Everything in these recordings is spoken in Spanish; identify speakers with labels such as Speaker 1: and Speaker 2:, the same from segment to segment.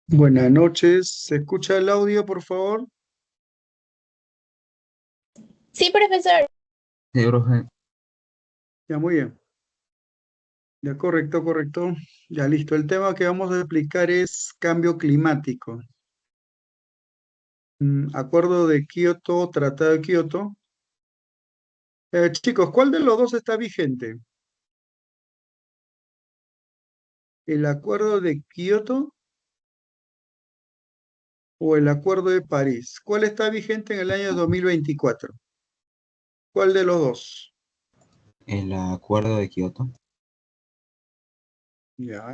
Speaker 1: Buenas noches. ¿Se escucha el audio, por favor?
Speaker 2: Sí, profesor.
Speaker 3: Sí, profe.
Speaker 1: Ya, muy bien. Ya, correcto, correcto. Ya, listo. El tema que vamos a explicar es cambio climático. Acuerdo de Kioto, Tratado de Kioto. Chicos, ¿cuál de los dos está vigente? ¿El Acuerdo de Kioto o el Acuerdo de París? ¿Cuál está vigente en el año 2024? ¿Cuál de los dos?
Speaker 3: El acuerdo de Kioto.
Speaker 1: Ya.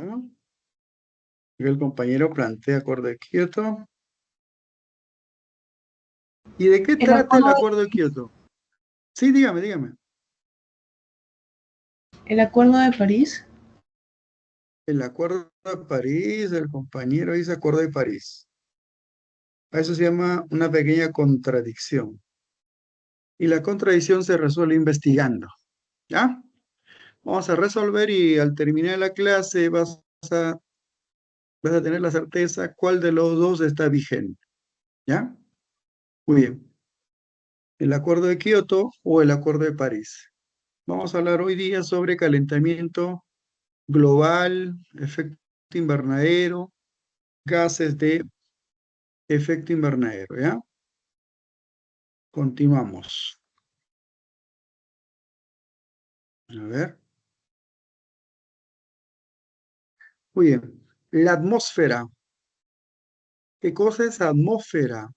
Speaker 1: El compañero plantea Acuerdo de Kioto. ¿Y de qué
Speaker 2: El
Speaker 1: trata el
Speaker 2: acuerdo
Speaker 1: Acuerdo de Kioto? Sí, dígame, dígame.
Speaker 2: el acuerdo de París.
Speaker 1: El Acuerdo de París, el compañero dice Acuerdo de París. A eso se llama una pequeña contradicción. Y la contradicción se resuelve investigando. ¿Ya? Vamos a resolver y al terminar la clase a, vas a tener la certeza cuál de los dos está vigente. ¿Ya? Muy bien. ¿El Acuerdo de Kioto o el Acuerdo de París? Vamos a hablar hoy día sobre calentamiento global, efecto invernadero, gases de efecto invernadero. ¿Ya? Continuamos. A ver. Muy bien. La atmósfera. ¿Qué cosa es atmósfera?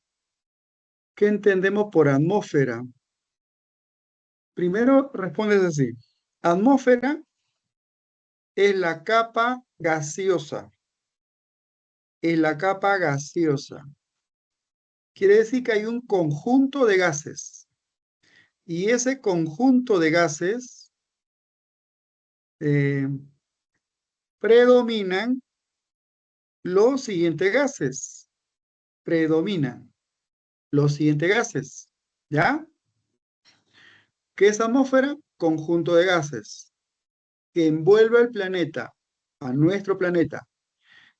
Speaker 1: ¿Qué entendemos por atmósfera? Primero respondes así. Atmósfera es la capa gaseosa. Es la capa gaseosa. Quiere decir que hay un conjunto de gases. Y ese conjunto de gases eh, predominan los siguientes gases. Predominan los siguientes gases. ¿Ya? ¿Qué es atmósfera? Conjunto de gases que envuelve al planeta, a nuestro planeta.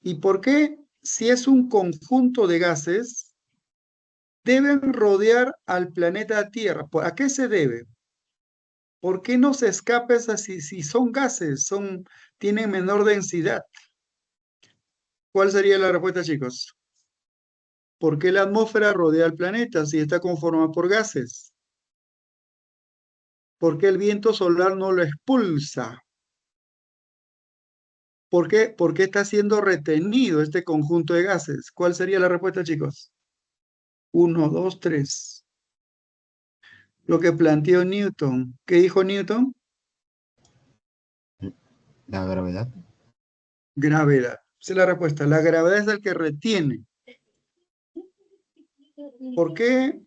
Speaker 1: ¿Y por qué, si es un conjunto de gases, deben rodear al planeta Tierra? ¿A qué se debe? ¿Por qué no se escapa si son gases, tienen menor densidad? ¿Cuál sería la respuesta, chicos? ¿Por qué la atmósfera rodea al planeta si está conformada por gases? ¿Por qué el viento solar no lo expulsa? ¿Por qué está siendo retenido este conjunto de gases? ¿Cuál sería la respuesta, chicos? Uno, dos, tres. Lo que planteó Newton. ¿Qué dijo Newton?
Speaker 3: La gravedad.
Speaker 1: Gravedad. Esa es la respuesta. La gravedad es el que retiene. ¿Por qué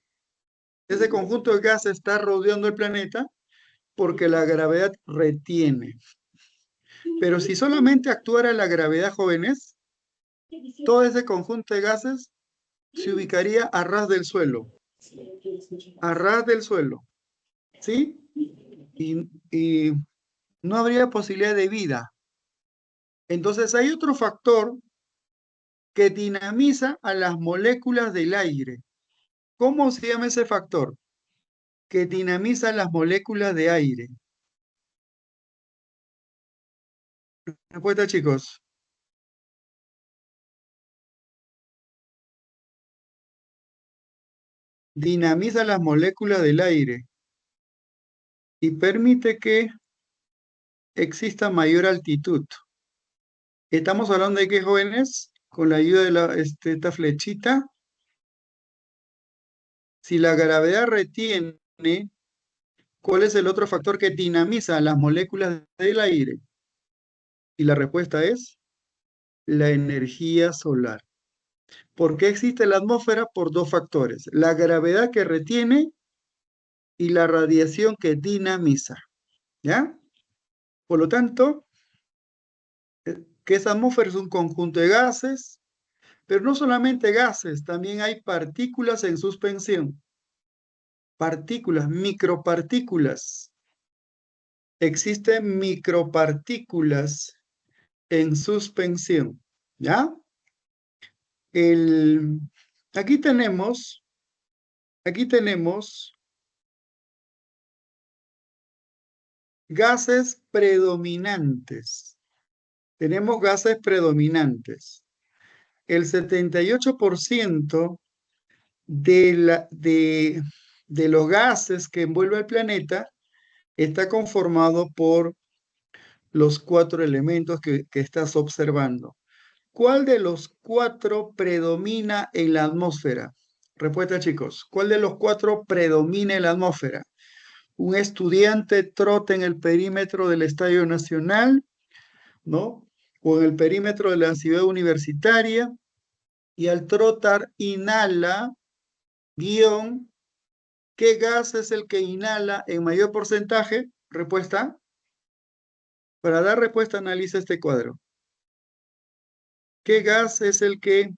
Speaker 1: ese conjunto de gases está rodeando el planeta? Porque la gravedad retiene. Pero si solamente actuara la gravedad, jóvenes, todo ese conjunto de gases se ubicaría a ras del suelo. A ras del suelo. ¿Sí? Y no habría posibilidad de vida. Entonces hay otro factor que dinamiza a las moléculas del aire. ¿Cómo se llama ese factor? Que dinamiza las moléculas de aire. Respuesta, chicos. Dinamiza las moléculas del aire y permite que exista mayor altitud. Estamos hablando de que, jóvenes, con la ayuda de esta flechita, si la gravedad retiene, ¿cuál es el otro factor que dinamiza las moléculas del aire? Y la respuesta es la energía solar. ¿Por qué existe la atmósfera? Por dos factores, la gravedad que retiene y la radiación que dinamiza. ¿Ya? Por lo tanto, que esa atmósfera es un conjunto de gases, pero no solamente gases, también hay partículas en suspensión. Partículas, micropartículas. Existen micropartículas en suspensión. ¿Ya? el, aquí tenemos gases predominantes. Tenemos gases predominantes. El 78% de los gases que envuelve el planeta está conformado por los 4 elementos que estás observando. ¿Cuál de los 4 predomina en la atmósfera? Respuesta, chicos. ¿Cuál de los 4 predomina en la atmósfera? Un estudiante trota en el perímetro del Estadio Nacional, ¿no? O en el perímetro de la ciudad universitaria, y al trotar inhala, guión, ¿qué gas es el que inhala en mayor porcentaje? Respuesta. Para dar respuesta, analiza este cuadro. ¿Qué gas es el que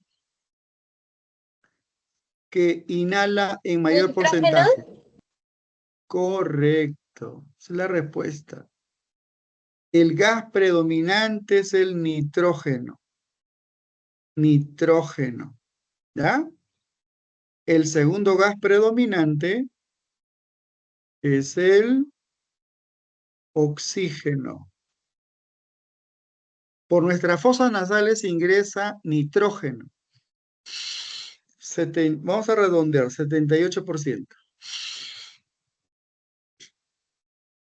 Speaker 1: inhala en mayor
Speaker 2: ¿Nitrógeno?
Speaker 1: porcentaje? Correcto, esa es la respuesta. El gas predominante es el nitrógeno. Nitrógeno, ¿ya? El segundo gas predominante es el oxígeno. Por nuestras fosas nasales ingresa nitrógeno. Vamos a redondear, 78%.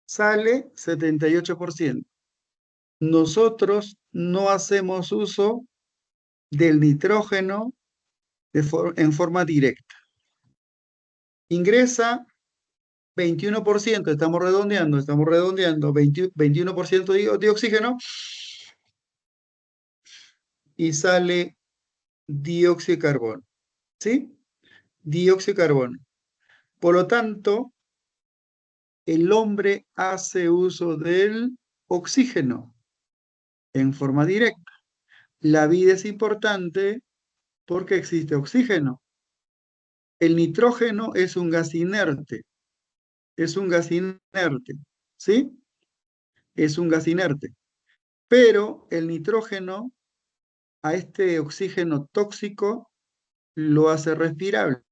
Speaker 1: Sale 78%. Nosotros no hacemos uso del nitrógeno en forma directa. Ingresa 21%, estamos redondeando, 21% de oxígeno y sale dióxido de carbono. ¿Sí? Dióxido de carbono. Por lo tanto, el hombre hace uso del oxígeno en forma directa. La vida es importante porque existe oxígeno. El nitrógeno es un gas inerte. Es un gas inerte. ¿Sí? Es un gas inerte. Pero el nitrógeno a este oxígeno tóxico lo hace respirable.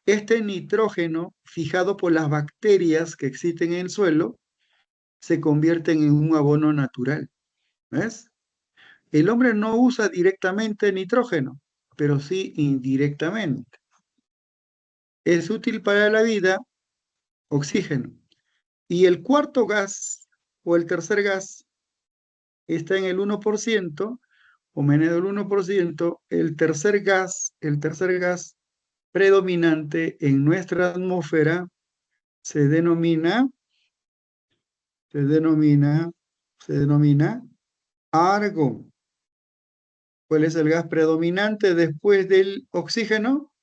Speaker 1: Este nitrógeno, fijado por las bacterias que existen en el suelo, se convierte en un abono natural. ¿Ves? El hombre no usa directamente nitrógeno, pero sí indirectamente. Es útil para la vida oxígeno. Y el cuarto gas o el tercer gas está en el 1% o menos del 1%. El tercer gas predominante en nuestra atmósfera se denomina, se denomina, se denomina argón. ¿Cuál es el gas predominante después del oxígeno?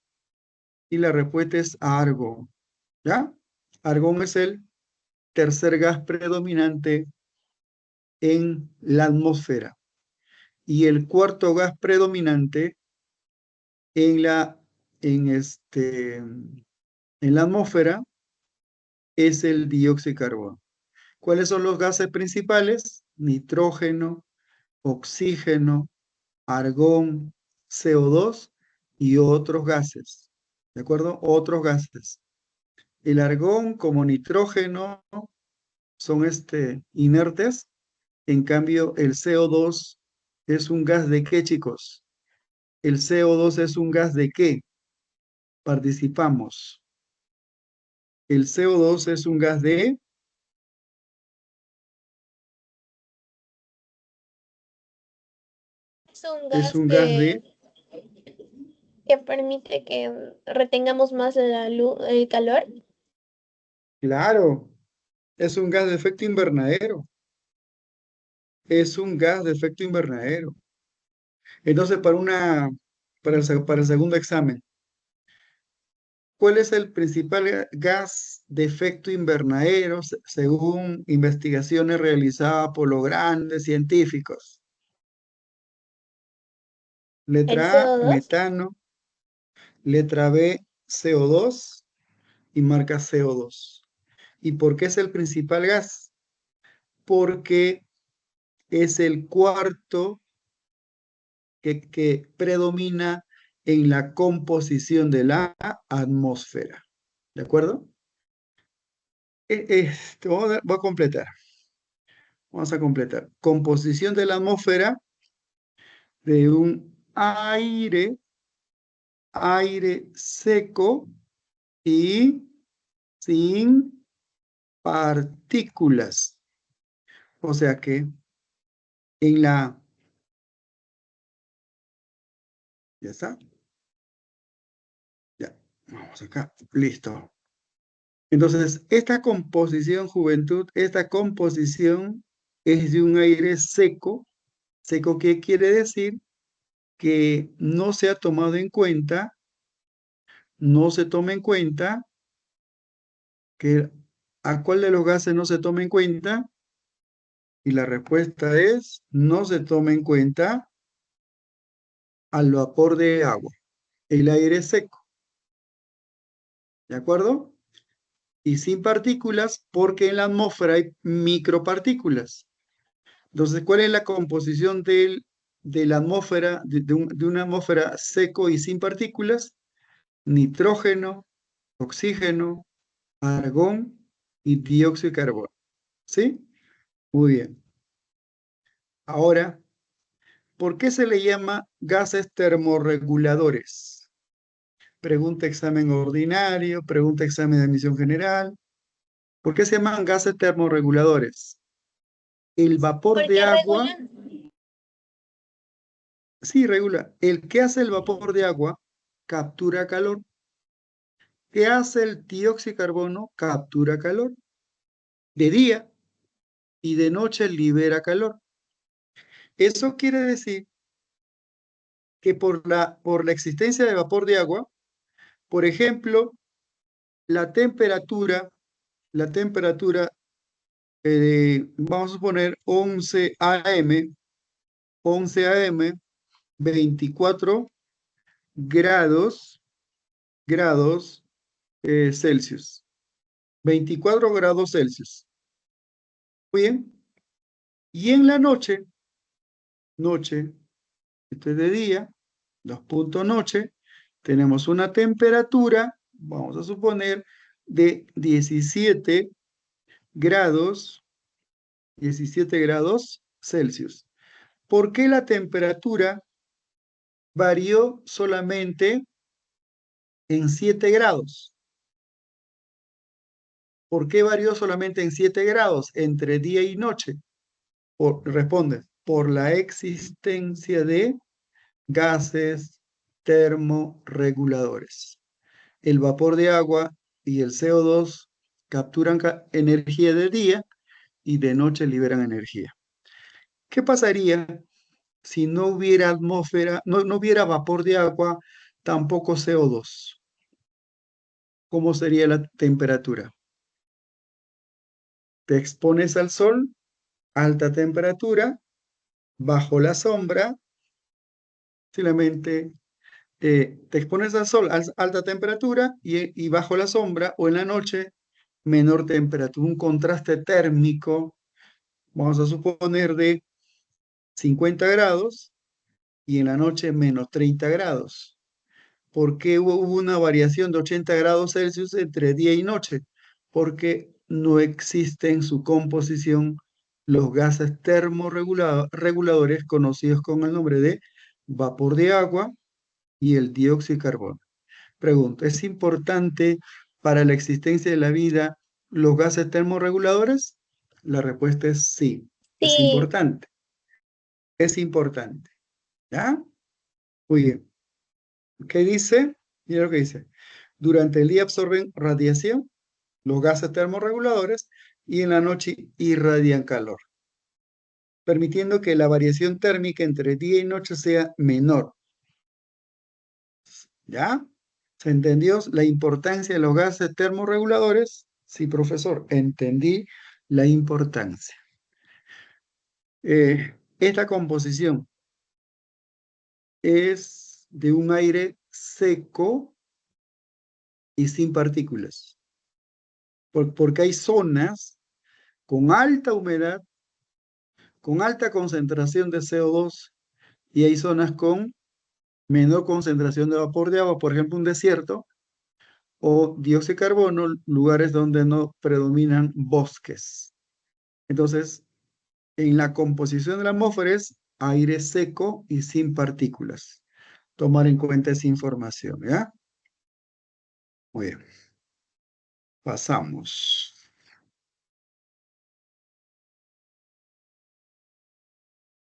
Speaker 1: Y la respuesta es argón. ¿Ya? Argón es el tercer gas predominante en la atmósfera. Y el cuarto gas predominante en la atmósfera es el dióxido de carbono. ¿Cuáles son los gases principales? Nitrógeno, oxígeno, argón, CO2 y otros gases. ¿De acuerdo? Otros gases. El argón como nitrógeno son inertes. En cambio, el CO2 es un gas de qué, chicos? El CO2 es un gas de qué? Participamos. El CO2 es un gas de...
Speaker 2: Es un
Speaker 1: Es
Speaker 2: gas
Speaker 1: un gas de...
Speaker 2: que permite que retengamos más el calor.
Speaker 1: Claro, es un gas de efecto invernadero. Es un gas de efecto invernadero. Entonces, para el segundo examen, ¿cuál es el principal gas de efecto invernadero según investigaciones realizadas por los grandes científicos?
Speaker 2: El
Speaker 1: Letra A,
Speaker 2: CO2.
Speaker 1: metano. Letra B, CO2 y marca CO2. ¿Y por qué es el principal gas? Porque es el cuarto que predomina en la composición de la atmósfera. ¿De acuerdo? Voy a completar. Vamos a completar. Composición de la atmósfera de un aire seco y sin partículas. O sea que en la... ¿Ya está? Ya, vamos acá. Listo. Entonces, esta composición, juventud, esta composición es de un aire seco. ¿Seco qué quiere decir? Que no se ha tomado en cuenta, no se toma en cuenta, que ¿a cuál de los gases no se toma en cuenta? Y la respuesta es, no se toma en cuenta al vapor de agua, el aire seco. ¿De acuerdo? Y sin partículas, porque en la atmósfera hay micropartículas. Entonces, ¿cuál es la composición de la atmósfera, de una atmósfera seco y sin partículas? Nitrógeno, oxígeno, argón y dióxido de carbono. ¿Sí? Muy bien. Ahora, ¿por qué se le llama gases termorreguladores? Pregunta examen ordinario, pregunta examen de admisión general. ¿Por qué se llaman gases termorreguladores? El vapor de
Speaker 2: Porque
Speaker 1: agua,
Speaker 2: regulan.
Speaker 1: sí, regula. El que hace el vapor de agua captura calor. ¿Qué hace el dióxido de carbono? Captura calor. De día y de noche libera calor. Eso quiere decir que por la existencia de vapor de agua, por ejemplo, la temperatura, vamos a suponer 11 AM, 24 grados Celsius. 24 grados Celsius. Muy bien. Y en la noche, esto es de día, 2 puntos noche, tenemos una temperatura, vamos a suponer, de 17 grados Celsius. ¿Por qué la temperatura varió solamente en 7 grados? ¿Por qué varió solamente en 7 grados entre día y noche? Responde, por la existencia de gases termorreguladores. El vapor de agua y el CO2 capturan energía de día y de noche liberan energía. ¿Qué pasaría si no hubiera atmósfera, no hubiera vapor de agua, tampoco CO2? ¿Cómo sería la temperatura? Te expones al sol, alta temperatura, bajo la sombra, simplemente te expones al sol, alta temperatura, y bajo la sombra o en la noche, menor temperatura, un contraste térmico, vamos a suponer de 50 grados, y en la noche menos 30 grados. ¿Por qué hubo una variación de 80 grados Celsius entre día y noche? Porque no existen en su composición los gases termorreguladores conocidos con el nombre de vapor de agua y el dióxido de carbono. Pregunta, ¿es importante para la existencia de la vida los gases termorreguladores? La respuesta es sí, es
Speaker 2: Sí,
Speaker 1: importante. Es importante. ¿Ya? Muy bien. ¿Qué dice? Mira lo que dice. Durante el día absorben radiación, los gases termorreguladores, y en la noche irradian calor, permitiendo que la variación térmica entre día y noche sea menor. ¿Ya? ¿Se entendió la importancia de los gases termorreguladores? Sí, profesor, entendí la importancia. Esta composición es de un aire seco y sin partículas, porque hay zonas con alta humedad, con alta concentración de CO2 y hay zonas con menor concentración de vapor de agua, por ejemplo, un desierto, o dióxido de carbono, lugares donde no predominan bosques. Entonces, en la composición de la atmósfera es aire seco y sin partículas. Tomar en cuenta esa información, ¿ya? Muy bien. Pasamos.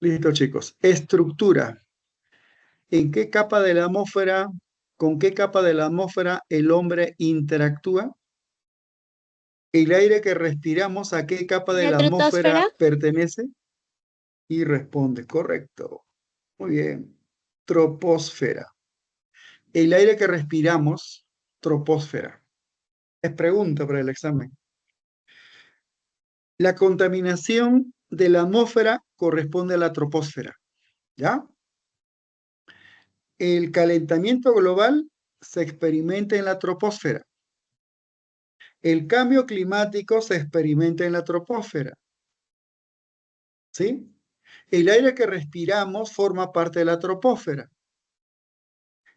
Speaker 1: Listo, chicos. Estructura. ¿En qué capa de la atmósfera, con qué capa de la atmósfera el hombre interactúa? ¿El aire que respiramos a qué capa de
Speaker 2: ¿La
Speaker 1: la
Speaker 2: troposfera?
Speaker 1: atmósfera pertenece? Y responde, correcto. Muy bien. Troposfera. El aire que respiramos, troposfera. Es pregunta para el examen. La contaminación de la atmósfera corresponde a la troposfera, ¿ya? El calentamiento global se experimenta en la troposfera. El cambio climático se experimenta en la troposfera, ¿sí? El aire que respiramos forma parte de la troposfera.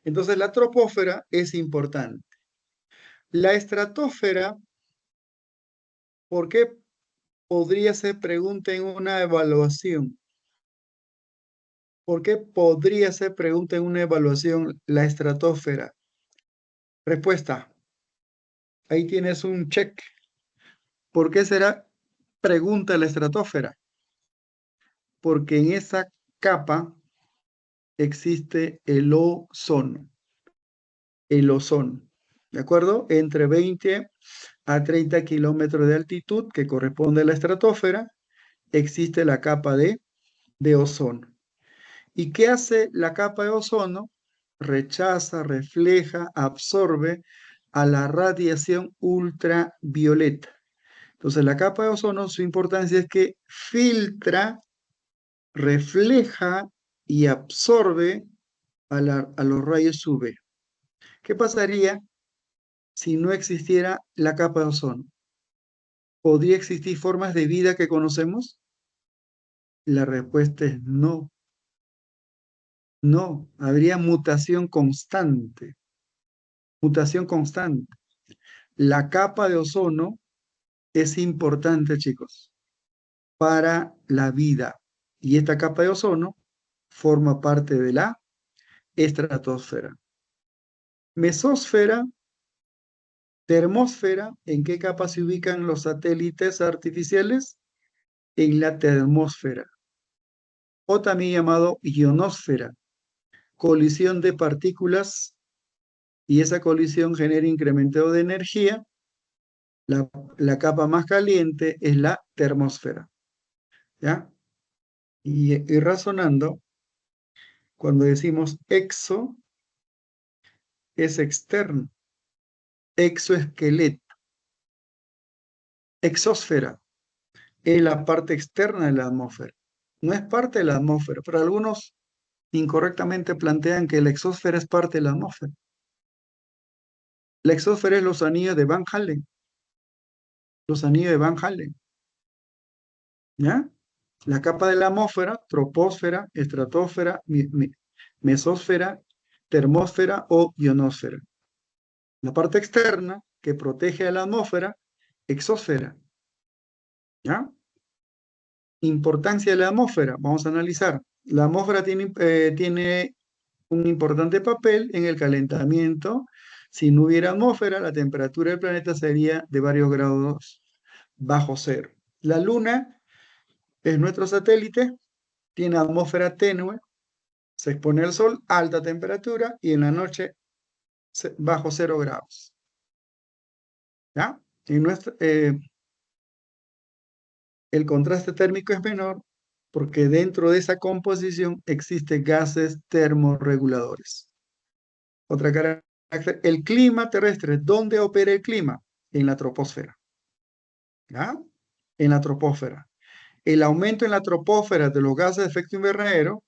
Speaker 1: Entonces la troposfera es importante. La estratosfera, ¿por qué podría ser pregunta en una evaluación? ¿Por qué podría ser pregunta en una evaluación la estratosfera? Respuesta. Ahí tienes un check. ¿Por qué será pregunta la estratosfera? Porque en esa capa existe el ozono. El ozono. ¿De acuerdo? Entre 20 a 30 kilómetros de altitud, que corresponde a la estratosfera, existe la capa de ozono. ¿Y qué hace la capa de ozono? Rechaza, refleja, absorbe a la radiación ultravioleta. Entonces, la capa de ozono, su importancia es que filtra, refleja y absorbe a los rayos UV. ¿Qué pasaría si no existiera la capa de ozono? ¿Podría existir formas de vida que conocemos? La respuesta es no. No, habría mutación constante. Mutación constante. La capa de ozono es importante, chicos, para la vida. Y esta capa de ozono forma parte de la estratosfera. Mesósfera, termósfera, ¿en qué capa se ubican los satélites artificiales? En la termósfera, o también llamado ionosfera, colisión de partículas, y esa colisión genera incremento de energía. La capa más caliente es la termósfera, ¿ya? Y razonando, cuando decimos exo, es externo, exoesqueleto. Exósfera es la parte externa de la atmósfera. No es parte de la atmósfera, pero algunos incorrectamente plantean que la exósfera es parte de la atmósfera. La exósfera es los anillos de Van Allen, los anillos de Van Allen, ¿ya? La capa de la atmósfera, troposfera, estratosfera, mesósfera, termósfera o ionosfera. La parte externa que protege a la atmósfera, exósfera, ¿ya? Importancia de la atmósfera, vamos a analizar. La atmósfera tiene un importante papel en el calentamiento. Si no hubiera atmósfera, la temperatura del planeta sería de varios grados bajo cero. La Luna es nuestro satélite, tiene atmósfera tenue, se expone al sol, alta temperatura, y en la noche bajo 0 grados. ¿Ya? El contraste térmico es menor porque dentro de esa composición existen gases termorreguladores. Otra característica, el clima terrestre. ¿Dónde opera el clima? En la troposfera. ¿Ya? En la troposfera. El aumento en la troposfera de los gases de efecto invernadero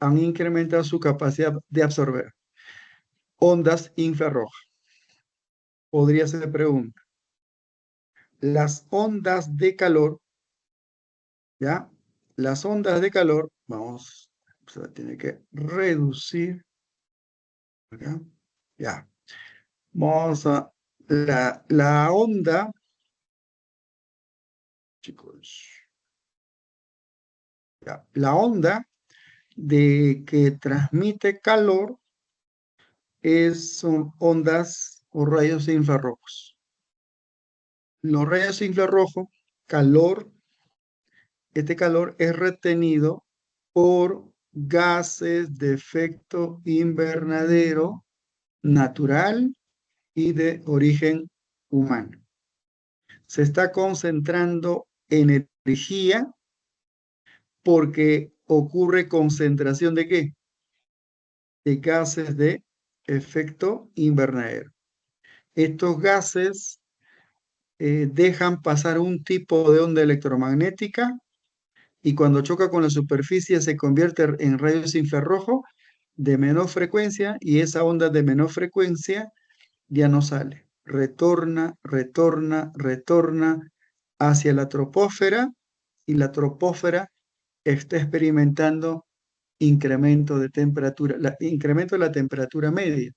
Speaker 1: han incrementado su capacidad de absorber ondas infrarrojas. Podría ser pregunta. Las ondas de calor, ¿ya? Las ondas de calor, vamos Se la tiene que reducir. Acá. Ya. Vamos a la onda, chicos. Ya, la onda de que transmite calor son ondas o rayos infrarrojos. Los rayos infrarrojos, calor, este calor es retenido por gases de efecto invernadero natural y de origen humano. Se está concentrando energía porque ocurre concentración ¿de qué? De gases de efecto invernadero. Estos gases dejan pasar un tipo de onda electromagnética y cuando choca con la superficie se convierte en rayos infrarrojos de menor frecuencia y esa onda de menor frecuencia ya no sale. Retorna, retorna, retorna hacia la troposfera y la troposfera está experimentando incremento de temperatura, incremento de la temperatura media.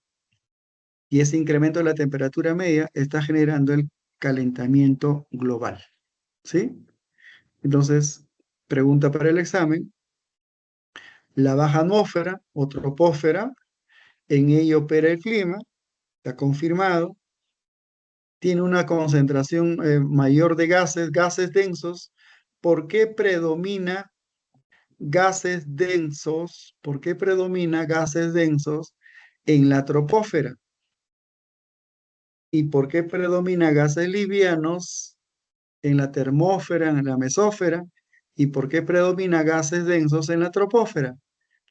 Speaker 1: Y ese incremento de la temperatura media está generando el calentamiento global. ¿Sí? Entonces, pregunta para el examen. La baja atmósfera o troposfera, en ella opera el clima, está confirmado. Tiene una concentración mayor de gases densos. ¿Por qué predomina gases densos? ¿Por qué predomina gases densos en la troposfera? ¿Y por qué predomina gases livianos en la termósfera, en la mesósfera? ¿Y por qué predomina gases densos en la troposfera?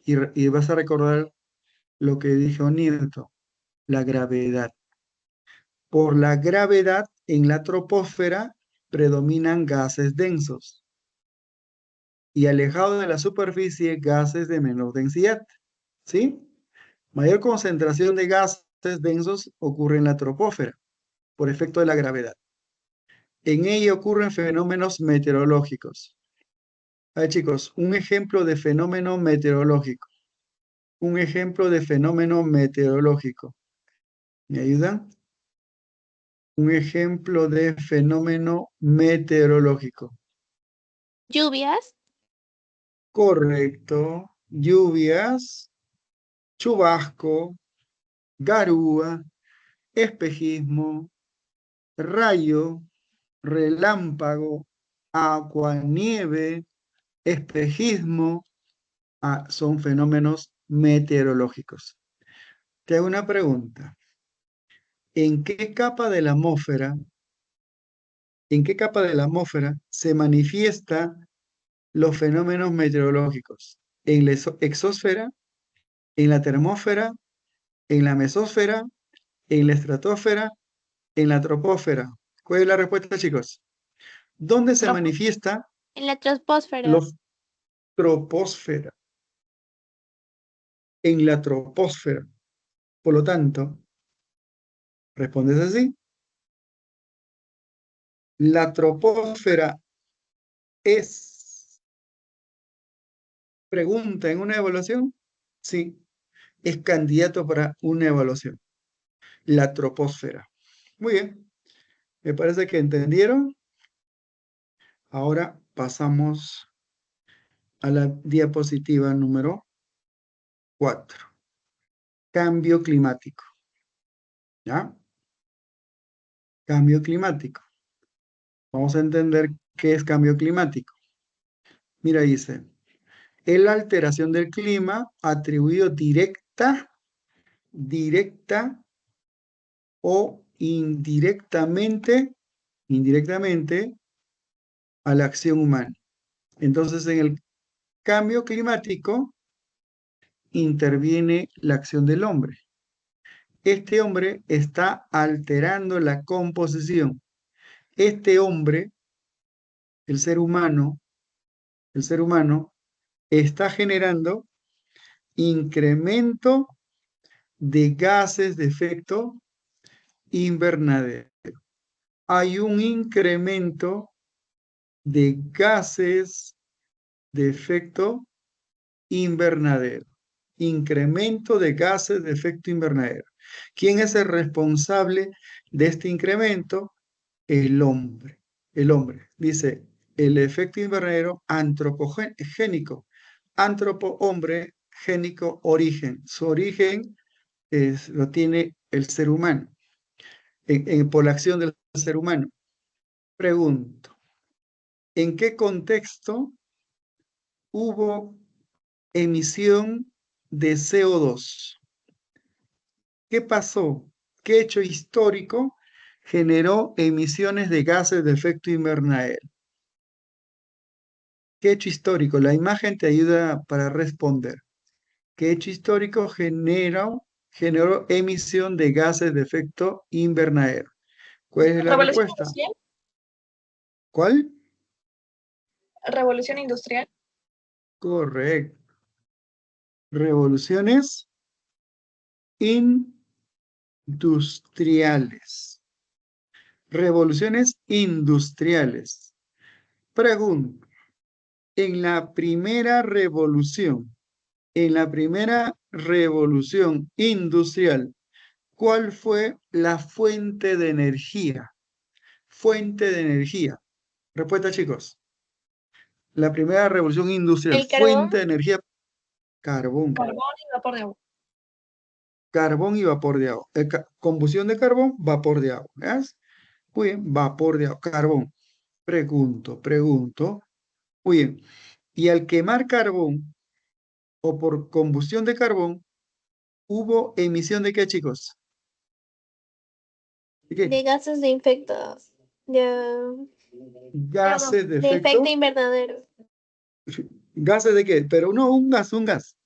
Speaker 1: Y vas a recordar lo que dijo Newton, la gravedad. Por la gravedad en la troposfera predominan gases densos y alejado de la superficie gases de menor densidad. ¿Sí? Mayor concentración de gases densos ocurre en la troposfera por efecto de la gravedad. En ella ocurren fenómenos meteorológicos. A ver, chicos, un ejemplo de fenómeno meteorológico. Un ejemplo de fenómeno meteorológico. ¿Me ayudan? Un ejemplo de fenómeno meteorológico.
Speaker 2: Lluvias,
Speaker 1: Correcto. Lluvias, chubasco, garúa, espejismo, rayo, relámpago, aguanieve, espejismo, son fenómenos meteorológicos. Te hago una pregunta. ¿En qué capa de la atmósfera, en qué capa de la atmósfera se manifiestan los fenómenos meteorológicos? ¿En la exosfera, en la termósfera, en la mesósfera, en la estratosfera, en la troposfera? ¿Cuál es la respuesta, chicos? ¿Dónde se
Speaker 2: tropo-
Speaker 1: manifiesta
Speaker 2: en la troposfera.
Speaker 1: los troposfera? En la troposfera. Por lo tanto, respondes así. La troposfera es pregunta en una evaluación. Sí, es candidato para una evaluación. La troposfera. Muy bien. Me parece que entendieron. Ahora pasamos a la diapositiva número 4. Cambio climático. ¿Ya? Cambio climático. Vamos a entender qué es cambio climático. Mira, dice, es la alteración del clima atribuido directa o indirectamente a la acción humana. Entonces, en el cambio climático interviene la acción del hombre. Este hombre está alterando la composición. Este hombre, el ser humano, está generando incremento de gases de efecto invernadero. Hay un incremento de gases de efecto invernadero. Incremento de gases de efecto invernadero. ¿Quién es el responsable de este incremento? El hombre. El hombre. Dice, el efecto invernadero antropogénico. Antropo, hombre, génico, origen. Su origen lo tiene el ser humano, por la acción del ser humano. Pregunto, ¿en qué contexto hubo emisión de CO2? ¿Qué pasó? ¿Qué hecho histórico generó emisiones de gases de efecto invernadero? ¿Qué hecho histórico? La imagen te ayuda para responder. ¿Qué hecho histórico generó emisión de gases de efecto invernadero? ¿Cuál es la
Speaker 4: Revolución
Speaker 1: respuesta?
Speaker 4: industrial.
Speaker 1: ¿Cuál?
Speaker 4: Revolución industrial.
Speaker 1: Correcto. Revoluciones industriales. Revoluciones industriales. Pregunto, en la primera revolución industrial, ¿cuál fue la fuente de energía? Fuente de energía. Respuesta, chicos. La primera revolución industrial,
Speaker 2: El carbón.
Speaker 1: fuente de energía, carbón.
Speaker 4: Carbón y vapor de agua.
Speaker 1: Carbón y vapor de agua. Combustión de carbón, vapor de agua. ¿Ves? Muy bien, vapor de agua, carbón. Pregunto. Muy bien. Y al quemar carbón o por combustión de carbón, ¿hubo emisión de qué, chicos? ¿De
Speaker 2: De
Speaker 1: qué?
Speaker 2: gases de infectos. De
Speaker 1: Gases de
Speaker 2: efecto
Speaker 1: efecto.
Speaker 2: invernadero.
Speaker 1: ¿Gases de qué? Pero no, un gas.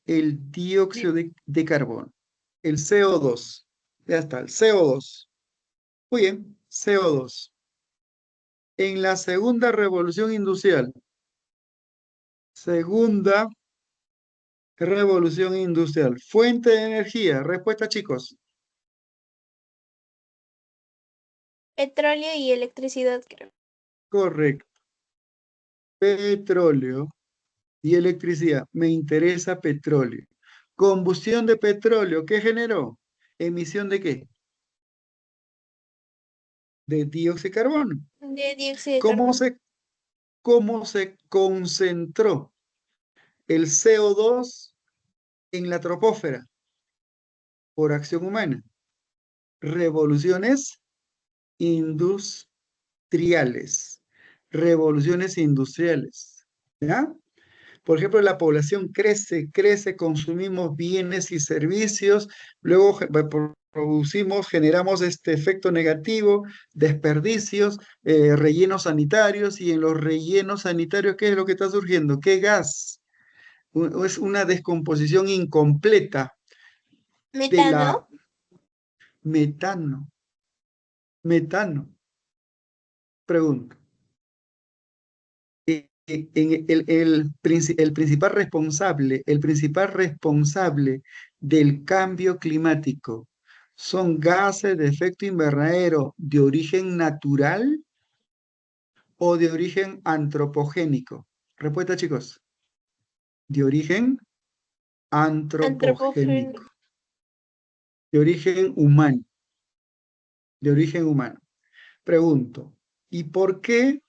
Speaker 1: El dióxido de carbono. El CO2. Ya está, el CO2. Muy bien, CO2. En la segunda revolución industrial. Segunda revolución industrial. Fuente de energía. Respuesta, chicos.
Speaker 2: Petróleo y electricidad, creo.
Speaker 1: Correcto. Petróleo y electricidad. Me interesa petróleo. Combustión de petróleo. ¿Qué generó? ¿Emisión de qué? De dióxido de carbono.
Speaker 2: De dióxido de
Speaker 1: ¿Cómo
Speaker 2: carbono.
Speaker 1: se, cómo se concentró el CO2 en la troposfera? Por acción humana. Revoluciones industriales. Revoluciones industriales. ¿Ya? Por ejemplo, la población crece, consumimos bienes y servicios, luego producimos, generamos este efecto negativo, desperdicios, rellenos sanitarios, y en los rellenos sanitarios, ¿qué es lo que está surgiendo? ¿Qué gas? Es una descomposición incompleta de
Speaker 2: Metano.
Speaker 1: la metano. Metano. Pregunto. En el principal responsable del cambio climático son gases de efecto invernadero de origen natural o de origen antropogénico. Respuesta, chicos. De origen antropogénico.
Speaker 2: Antropogénico.
Speaker 1: De origen humano. De origen humano. Pregunto, ¿y por qué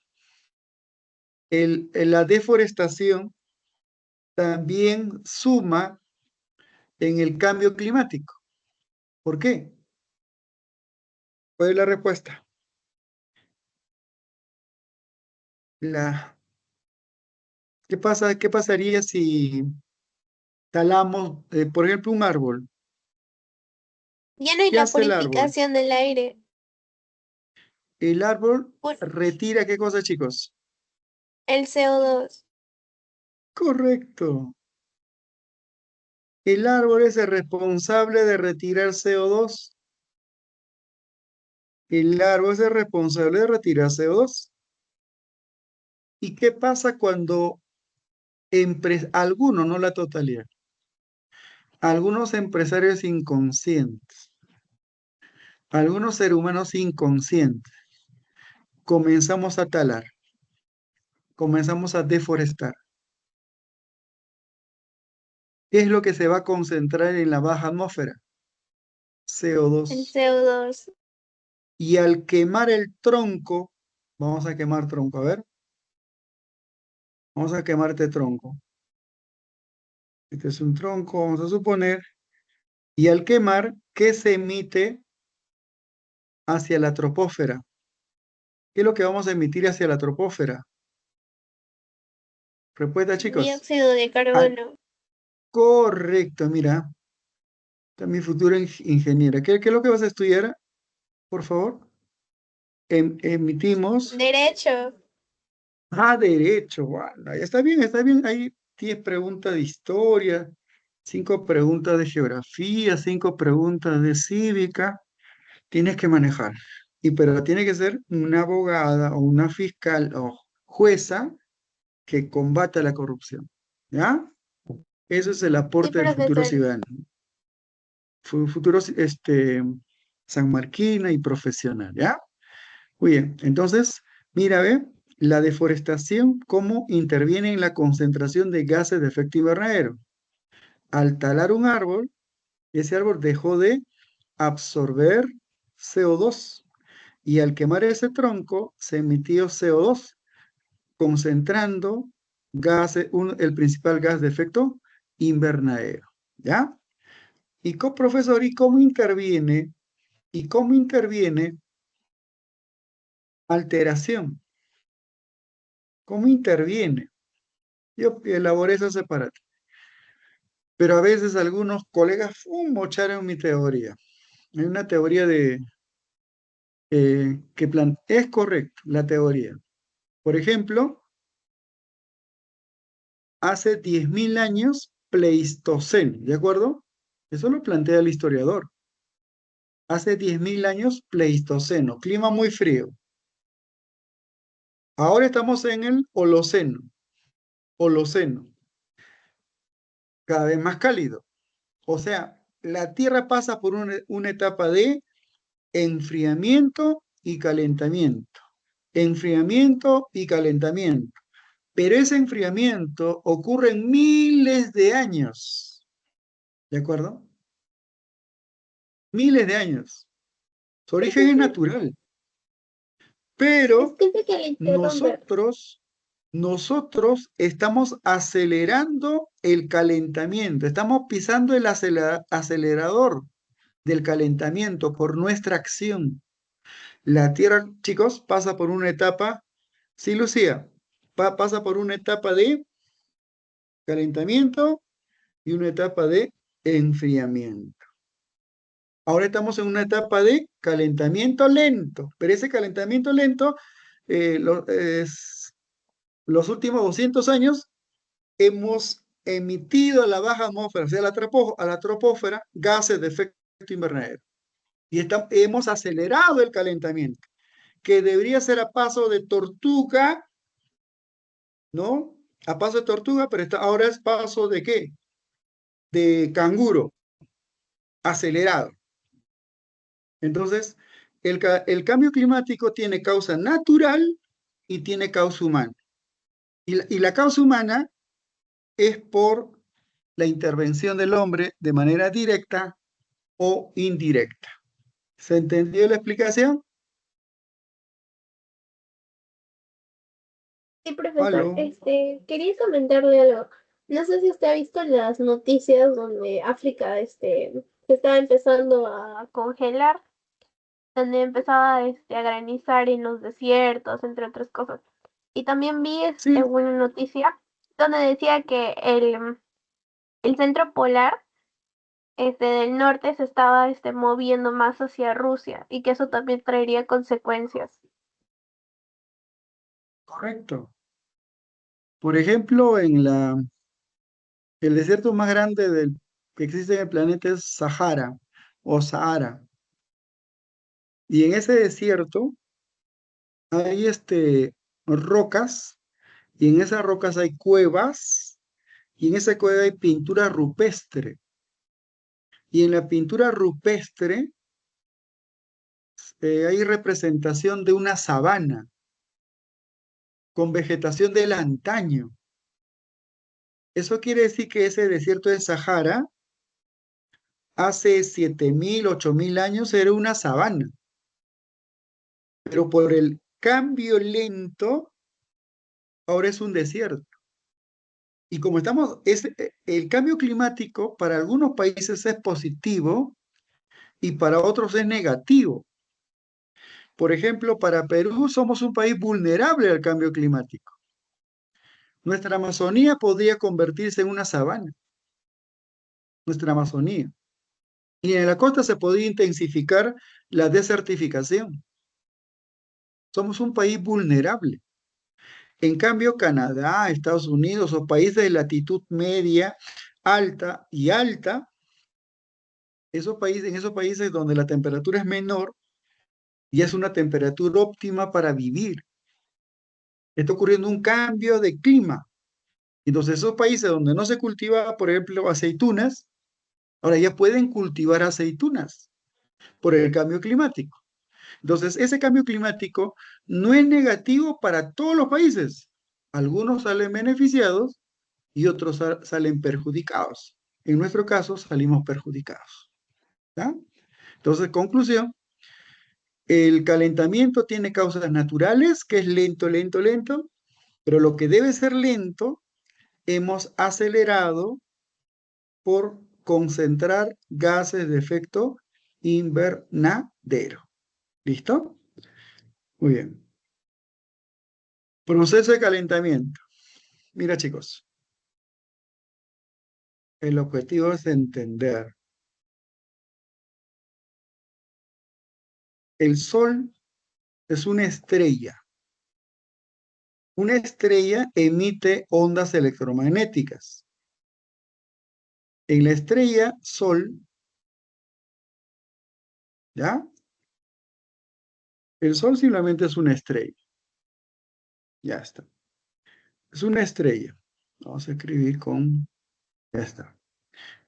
Speaker 1: la deforestación también suma en el cambio climático? ¿Por qué? ¿Cuál es la respuesta? ¿Qué pasaría si talamos, por ejemplo, un árbol?
Speaker 2: Ya no hay
Speaker 1: ¿Qué
Speaker 2: la
Speaker 1: hace el árbol?
Speaker 2: purificación del aire.
Speaker 1: El árbol
Speaker 2: Por
Speaker 1: retira, ¿qué cosa, chicos?
Speaker 2: el CO2.
Speaker 1: Correcto. El árbol es el responsable de retirar CO2. El árbol es el responsable de retirar CO2. ¿Y qué pasa cuando algunos, no la totalidad, algunos empresarios inconscientes, algunos seres humanos inconscientes, comenzamos a talar, comenzamos a deforestar? ¿Qué es lo que se va a concentrar en la baja atmósfera?
Speaker 2: El
Speaker 1: CO2.
Speaker 2: CO2.
Speaker 1: Y al quemar el tronco, vamos a quemar tronco, a ver, vamos a quemar este tronco. Este es un tronco, vamos a suponer, y al quemar, ¿qué se emite hacia la troposfera? ¿Qué es lo que vamos a emitir hacia la troposfera? Respuesta, chicos.
Speaker 2: Dióxido de
Speaker 1: Ah,
Speaker 2: carbono.
Speaker 1: correcto, mira, está mi futura ingeniera. ¿Qué es lo que vas a estudiar, por favor? Emitimos.
Speaker 2: Derecho.
Speaker 1: Ah, derecho, bueno, está bien, está bien. Hay 10 preguntas de historia, 5 preguntas de geografía, 5 preguntas de cívica. Tienes que manejar. Pero tiene que ser una abogada o una fiscal o jueza que combata la corrupción. ¿Ya? Eso es el
Speaker 2: Sí,
Speaker 1: aporte del futuro
Speaker 2: profesor.
Speaker 1: ciudadano. Futuro sanmarquina y profesional. ¿Ya? Muy bien. Entonces, mira, ve, la deforestación, cómo interviene en la concentración de gases de efecto invernadero. Al talar un árbol, ese árbol dejó de absorber CO2 y al quemar ese tronco se emitió CO2, concentrando el principal gas de efecto invernadero. ¿Ya? Profesor, ¿y cómo interviene? ¿Y cómo interviene alteración? ¿Cómo interviene? Yo elaboré esa separación. Pero a veces algunos colegas mocharon mi teoría. Hay una teoría es correcto, la teoría. Por ejemplo, hace 10.000 años, Pleistoceno, ¿de acuerdo? Eso lo plantea el historiador. Hace 10.000 años, Pleistoceno, clima muy frío. Ahora estamos en el Holoceno, cada vez más cálido. O sea, la Tierra pasa por una etapa de enfriamiento y calentamiento. Enfriamiento y calentamiento. Pero ese enfriamiento ocurre en miles de años. ¿De acuerdo? Miles de años. Su origen es
Speaker 2: Profesor,
Speaker 1: natural. Pero
Speaker 2: disculpe que le interrumpa.
Speaker 1: nosotros estamos acelerando el calentamiento. Estamos pisando el acelerador del calentamiento por nuestra acción. La Tierra, chicos, pasa por una etapa, sí, Lucía, pasa por una etapa de calentamiento y una etapa de enfriamiento. Ahora estamos en una etapa de calentamiento lento, pero ese calentamiento lento, los últimos 200 años, hemos emitido a la baja atmósfera, o sea, a la troposfera, gases de efecto invernadero. Y hemos acelerado el calentamiento, que debería ser a paso de tortuga, ¿no? A paso de tortuga, pero ahora es paso de ¿qué? De canguro, acelerado. Entonces, el cambio climático tiene causa natural y tiene causa humana. Y la causa humana es por la intervención del hombre de manera directa o indirecta. ¿Se entendió la explicación?
Speaker 2: Sí, profesor.
Speaker 1: ¿Aló?
Speaker 2: Quería comentarle algo. No sé si usted ha visto las noticias donde África, se estaba empezando a congelar, donde empezaba, a granizar en los desiertos, entre otras cosas. Y también vi,
Speaker 1: Sí,
Speaker 2: una noticia donde decía que el centro polar, del norte se estaba, moviendo más hacia Rusia y que eso también traería consecuencias.
Speaker 1: correcto. Por ejemplo, el desierto más grande que existe en el planeta es Sahara o Sahara. Y en ese desierto hay rocas, y en esas rocas hay cuevas, y en esa cueva hay pintura rupestre. Y en la pintura rupestre hay representación de una sabana con vegetación del antaño. Eso quiere decir que ese desierto de Sahara hace 7.000, 8.000 años era una sabana, pero por el cambio lento, ahora es un desierto. Y como el cambio climático para algunos países es positivo y para otros es negativo. Por ejemplo, para Perú somos un país vulnerable al cambio climático. Nuestra Amazonía podría convertirse en una sabana, nuestra Amazonía. Y en la costa se podría intensificar la desertificación. Somos un país vulnerable. En cambio, Canadá, Estados Unidos o países de latitud media, alta y alta, en esos países donde la temperatura es menor, y es una temperatura óptima para vivir. Está ocurriendo un cambio de clima. Entonces, esos países donde no se cultiva, por ejemplo, aceitunas, ahora ya pueden cultivar aceitunas por el cambio climático. Entonces, ese cambio climático no es negativo para todos los países. Algunos salen beneficiados y otros salen perjudicados. En nuestro caso, salimos perjudicados. ¿Ya? Entonces, conclusión, el calentamiento tiene causas naturales, que es lento, lento, lento, pero lo que debe ser lento, hemos acelerado por concentrar gases de efecto invernadero. ¿Listo? Muy bien. Proceso de calentamiento. Mira, chicos, el objetivo es entender. El Sol es una estrella. Una estrella emite ondas electromagnéticas. En la estrella Sol, ¿ya? El Sol simplemente es una estrella. Ya está. Es una estrella. Vamos a escribir con... Ya está.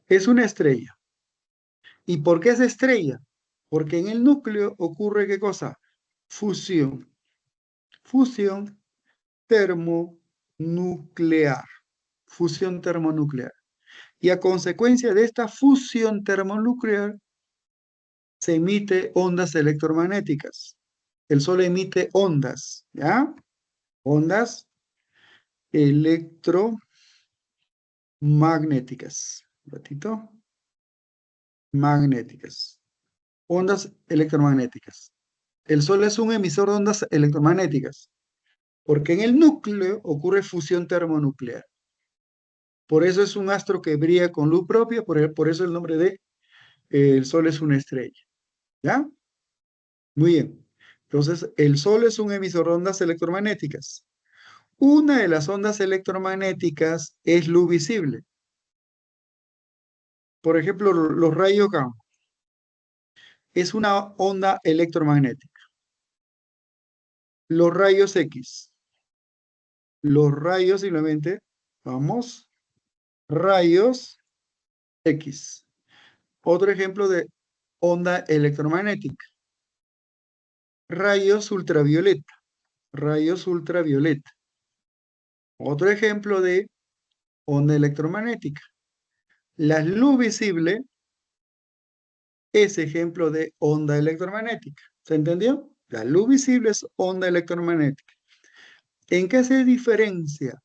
Speaker 1: Es una estrella. ¿Y por qué es estrella? Porque en el núcleo ocurre ¿qué cosa? Fusión. Fusión termonuclear. Fusión termonuclear. Y a consecuencia de esta fusión termonuclear se emite ondas electromagnéticas. El Sol emite ondas, ¿ya? Ondas electromagnéticas. Un ratito. Magnéticas. Ondas electromagnéticas. El Sol es un emisor de ondas electromagnéticas, porque en el núcleo ocurre fusión termonuclear. Por eso es un astro que brilla con luz propia, por eso el nombre de el Sol es una estrella. ¿Ya? Muy bien. Entonces, el Sol es un emisor de ondas electromagnéticas. Una de las ondas electromagnéticas es luz visible. Por ejemplo, los rayos gamma. Es una onda electromagnética. Los rayos X. Los rayos simplemente, vamos, rayos X. Otro ejemplo de onda electromagnética. Rayos ultravioleta. Rayos ultravioleta. Otro ejemplo de onda electromagnética. La luz visible es ejemplo de onda electromagnética. ¿Se entendió? La luz visible es onda electromagnética. ¿En qué se diferencia?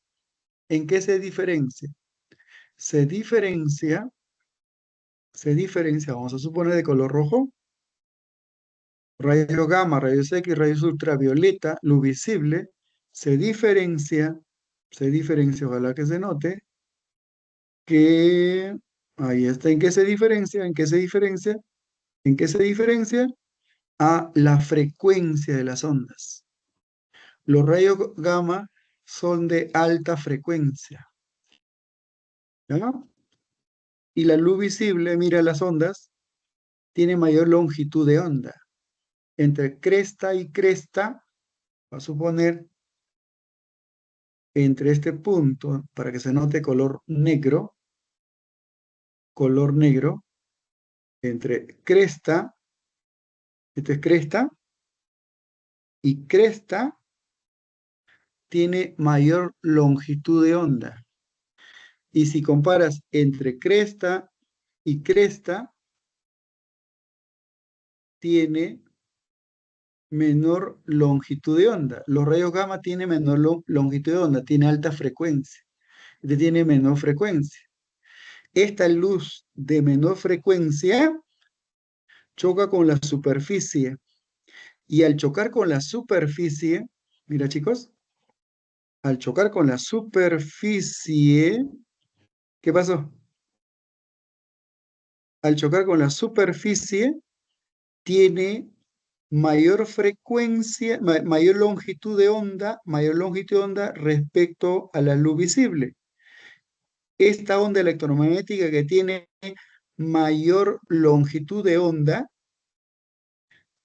Speaker 1: ¿En qué se diferencia? Se diferencia, vamos a suponer de color rojo, rayos gamma, rayos X, rayos ultravioleta, luz visible, ojalá que se note, que ahí está. ¿En qué se diferencia? ¿En qué se diferencia? ¿En qué se diferencia? A la frecuencia de las ondas. Los rayos gamma son de alta frecuencia, ¿ya? Y la luz visible, mira las ondas, tiene mayor longitud de onda. Entre cresta y cresta, va a suponer, entre este punto, para que se note color negro, entre cresta, esta es cresta, y cresta tiene mayor longitud de onda. Y si comparas entre cresta y cresta, tiene menor longitud de onda. Los rayos gamma tienen menor longitud de onda, tiene alta frecuencia. Este tiene menor frecuencia. Esta luz de menor frecuencia choca con la superficie. Y al chocar con la superficie, mira chicos, al chocar con la superficie, ¿qué pasó? Al chocar con la superficie, tiene mayor frecuencia, mayor mayor longitud de onda respecto a la luz visible. Esta onda electromagnética que tiene mayor longitud de onda,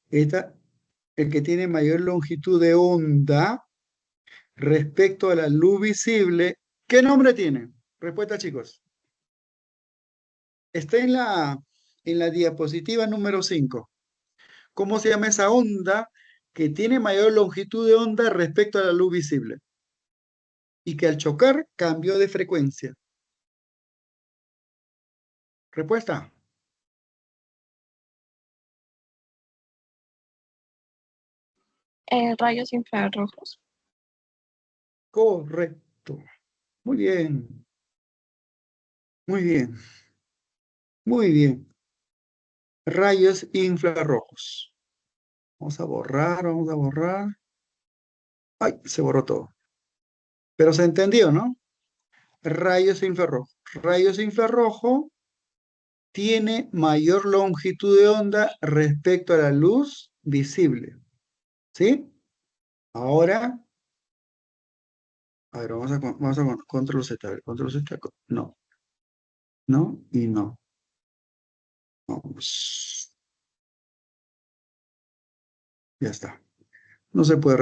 Speaker 1: el que tiene mayor longitud de onda respecto a la luz visible, ¿qué nombre tiene? Respuesta, chicos. Está en la diapositiva número 5. ¿Cómo se llama esa onda que tiene mayor longitud de onda respecto a la luz visible? Y que al chocar cambió de frecuencia. Respuesta.
Speaker 4: Rayos infrarrojos.
Speaker 1: Correcto. Muy bien. Muy bien. Muy bien. Rayos infrarrojos. Vamos a borrar, vamos a borrar. Ay, se borró todo. Pero se entendió, ¿no? Rayos infrarrojos. Rayos infrarrojos tiene mayor longitud de onda respecto a la luz visible. ¿Sí? Ahora, a ver, vamos a control Z. A ver, control Z. No. No y no. Vamos. Ya está. No se puede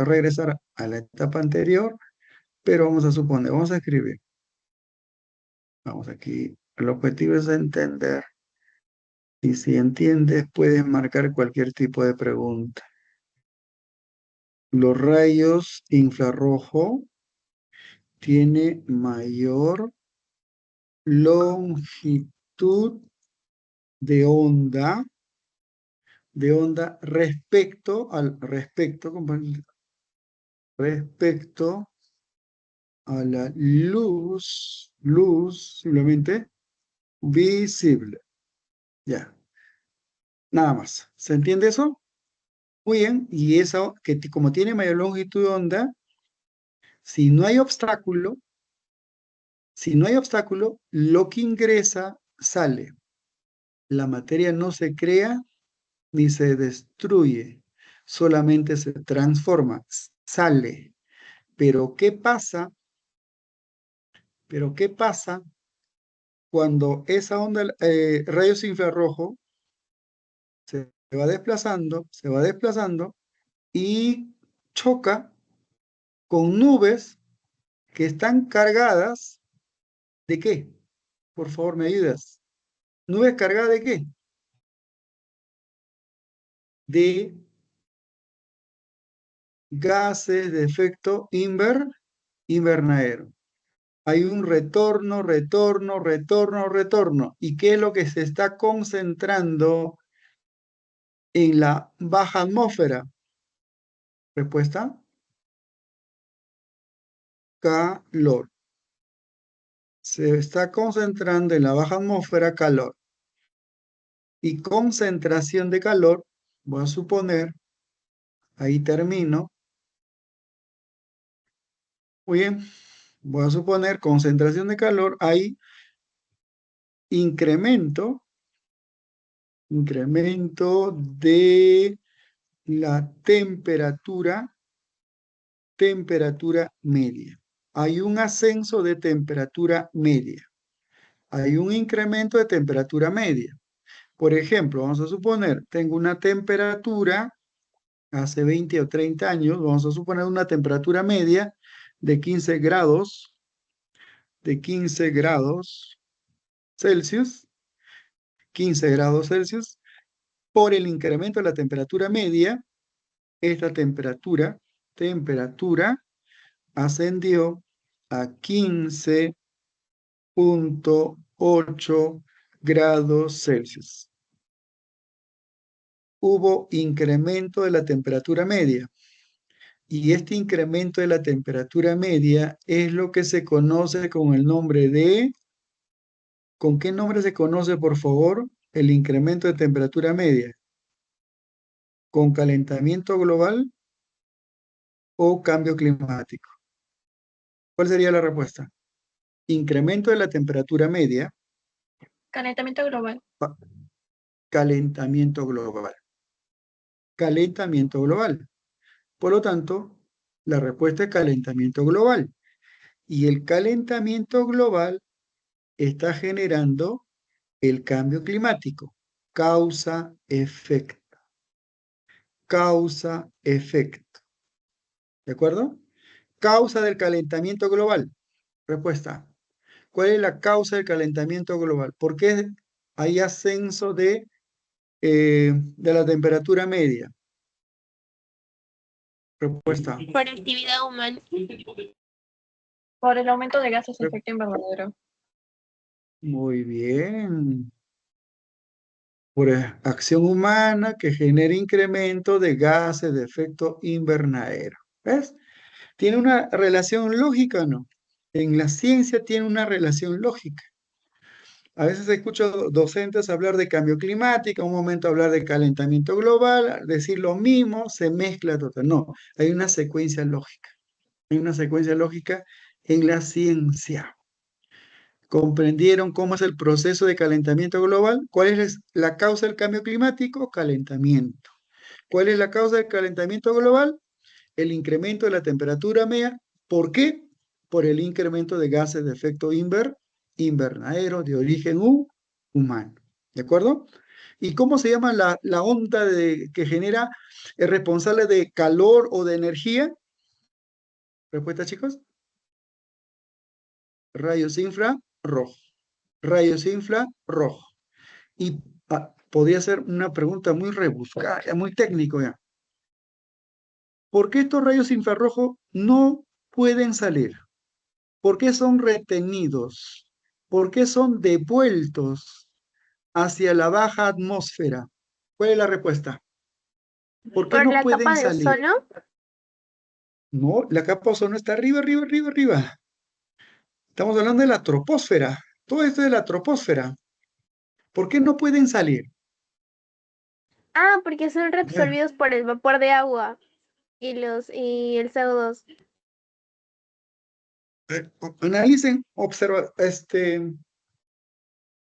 Speaker 1: regresar a la etapa anterior, pero vamos a suponer, vamos a escribir. Vamos aquí. El objetivo es entender. Y si entiendes, puedes marcar cualquier tipo de pregunta. Los rayos infrarrojo tiene mayor longitud de onda, respecto a la luz simplemente visible. Ya, nada más. ¿Se entiende eso? Muy bien, y eso, como tiene mayor longitud de onda, si no hay obstáculo, lo que ingresa sale. La materia no se crea ni se destruye, solamente se transforma, sale. Pero ¿qué pasa? Cuando esa onda, rayos infrarrojos, se va desplazando y choca con nubes que están cargadas ¿de qué? Por favor, ¿me ayudas? ¿Nubes cargadas de qué? De gases de efecto invernadero. Hay un retorno. ¿Y qué es lo que se está concentrando en la baja atmósfera? Respuesta. Calor. Se está concentrando en la baja atmósfera calor. Y concentración de calor, voy a suponer, ahí termino. Muy bien, voy a suponer concentración de calor, hay incremento de la temperatura media. Hay un ascenso de temperatura media. Hay un incremento de temperatura media. Por ejemplo, vamos a suponer, tengo una temperatura, hace 20 o 30 años, vamos a suponer una temperatura media de 15 grados Celsius, 15 grados Celsius, por el incremento de la temperatura media, esta temperatura ascendió a 15,8 grados Celsius. Hubo incremento de la temperatura media. Y este incremento de la temperatura media es lo que se conoce con el nombre de... ¿Con qué nombre se conoce, por favor, el incremento de temperatura media? ¿Con calentamiento global o cambio climático? ¿Cuál sería la respuesta? Incremento de la temperatura media,
Speaker 2: Calentamiento global.
Speaker 1: calentamiento global. Calentamiento global. Por lo tanto, la respuesta es calentamiento global. Y el calentamiento global está generando el cambio climático. Causa-efecto. Causa-efecto. ¿De acuerdo? Causa del calentamiento global. Respuesta. ¿Cuál es la causa del calentamiento global? ¿Por qué hay ascenso de la temperatura media? Respuesta.
Speaker 2: Por actividad humana.
Speaker 4: Por el aumento de gases de efecto invernadero.
Speaker 1: Muy bien. Por acción humana que genera incremento de gases de efecto invernadero. ¿Ves? ¿Tiene una relación lógica o no? En la ciencia tiene una relación lógica. A veces escucho docentes hablar de cambio climático, un momento hablar de calentamiento global, decir lo mismo, se mezcla total. No, hay una secuencia lógica. Hay una secuencia lógica en la ciencia. ¿Comprendieron cómo es el proceso de calentamiento global? ¿Cuál es la causa del cambio climático? Calentamiento. ¿Cuál es la causa del calentamiento global? El incremento de la temperatura media. ¿Por qué? Por el incremento de gases de efecto invernadero de origen humano. ¿De acuerdo? ¿Y cómo se llama la onda que genera, es responsable de calor o de energía? ¿Respuesta, chicos? Rayos infrarrojos. Rayos infrarrojos. Y podría ser una pregunta muy rebuscada, muy técnico ya. ¿Por qué estos rayos infrarrojos no pueden salir? ¿Por qué son retenidos? ¿Por qué son devueltos hacia la baja atmósfera? ¿Cuál es la respuesta? ¿Por qué
Speaker 2: Por
Speaker 1: no
Speaker 2: la
Speaker 1: pueden
Speaker 2: capa de
Speaker 1: salir?
Speaker 2: ozono.
Speaker 1: No, la capa de ozono está arriba, arriba, arriba, arriba. Estamos hablando de la troposfera. Todo esto es de la troposfera. ¿Por qué no pueden salir?
Speaker 2: Ah, porque son reabsorbidos por el vapor de agua y el CO2.
Speaker 1: Analicen,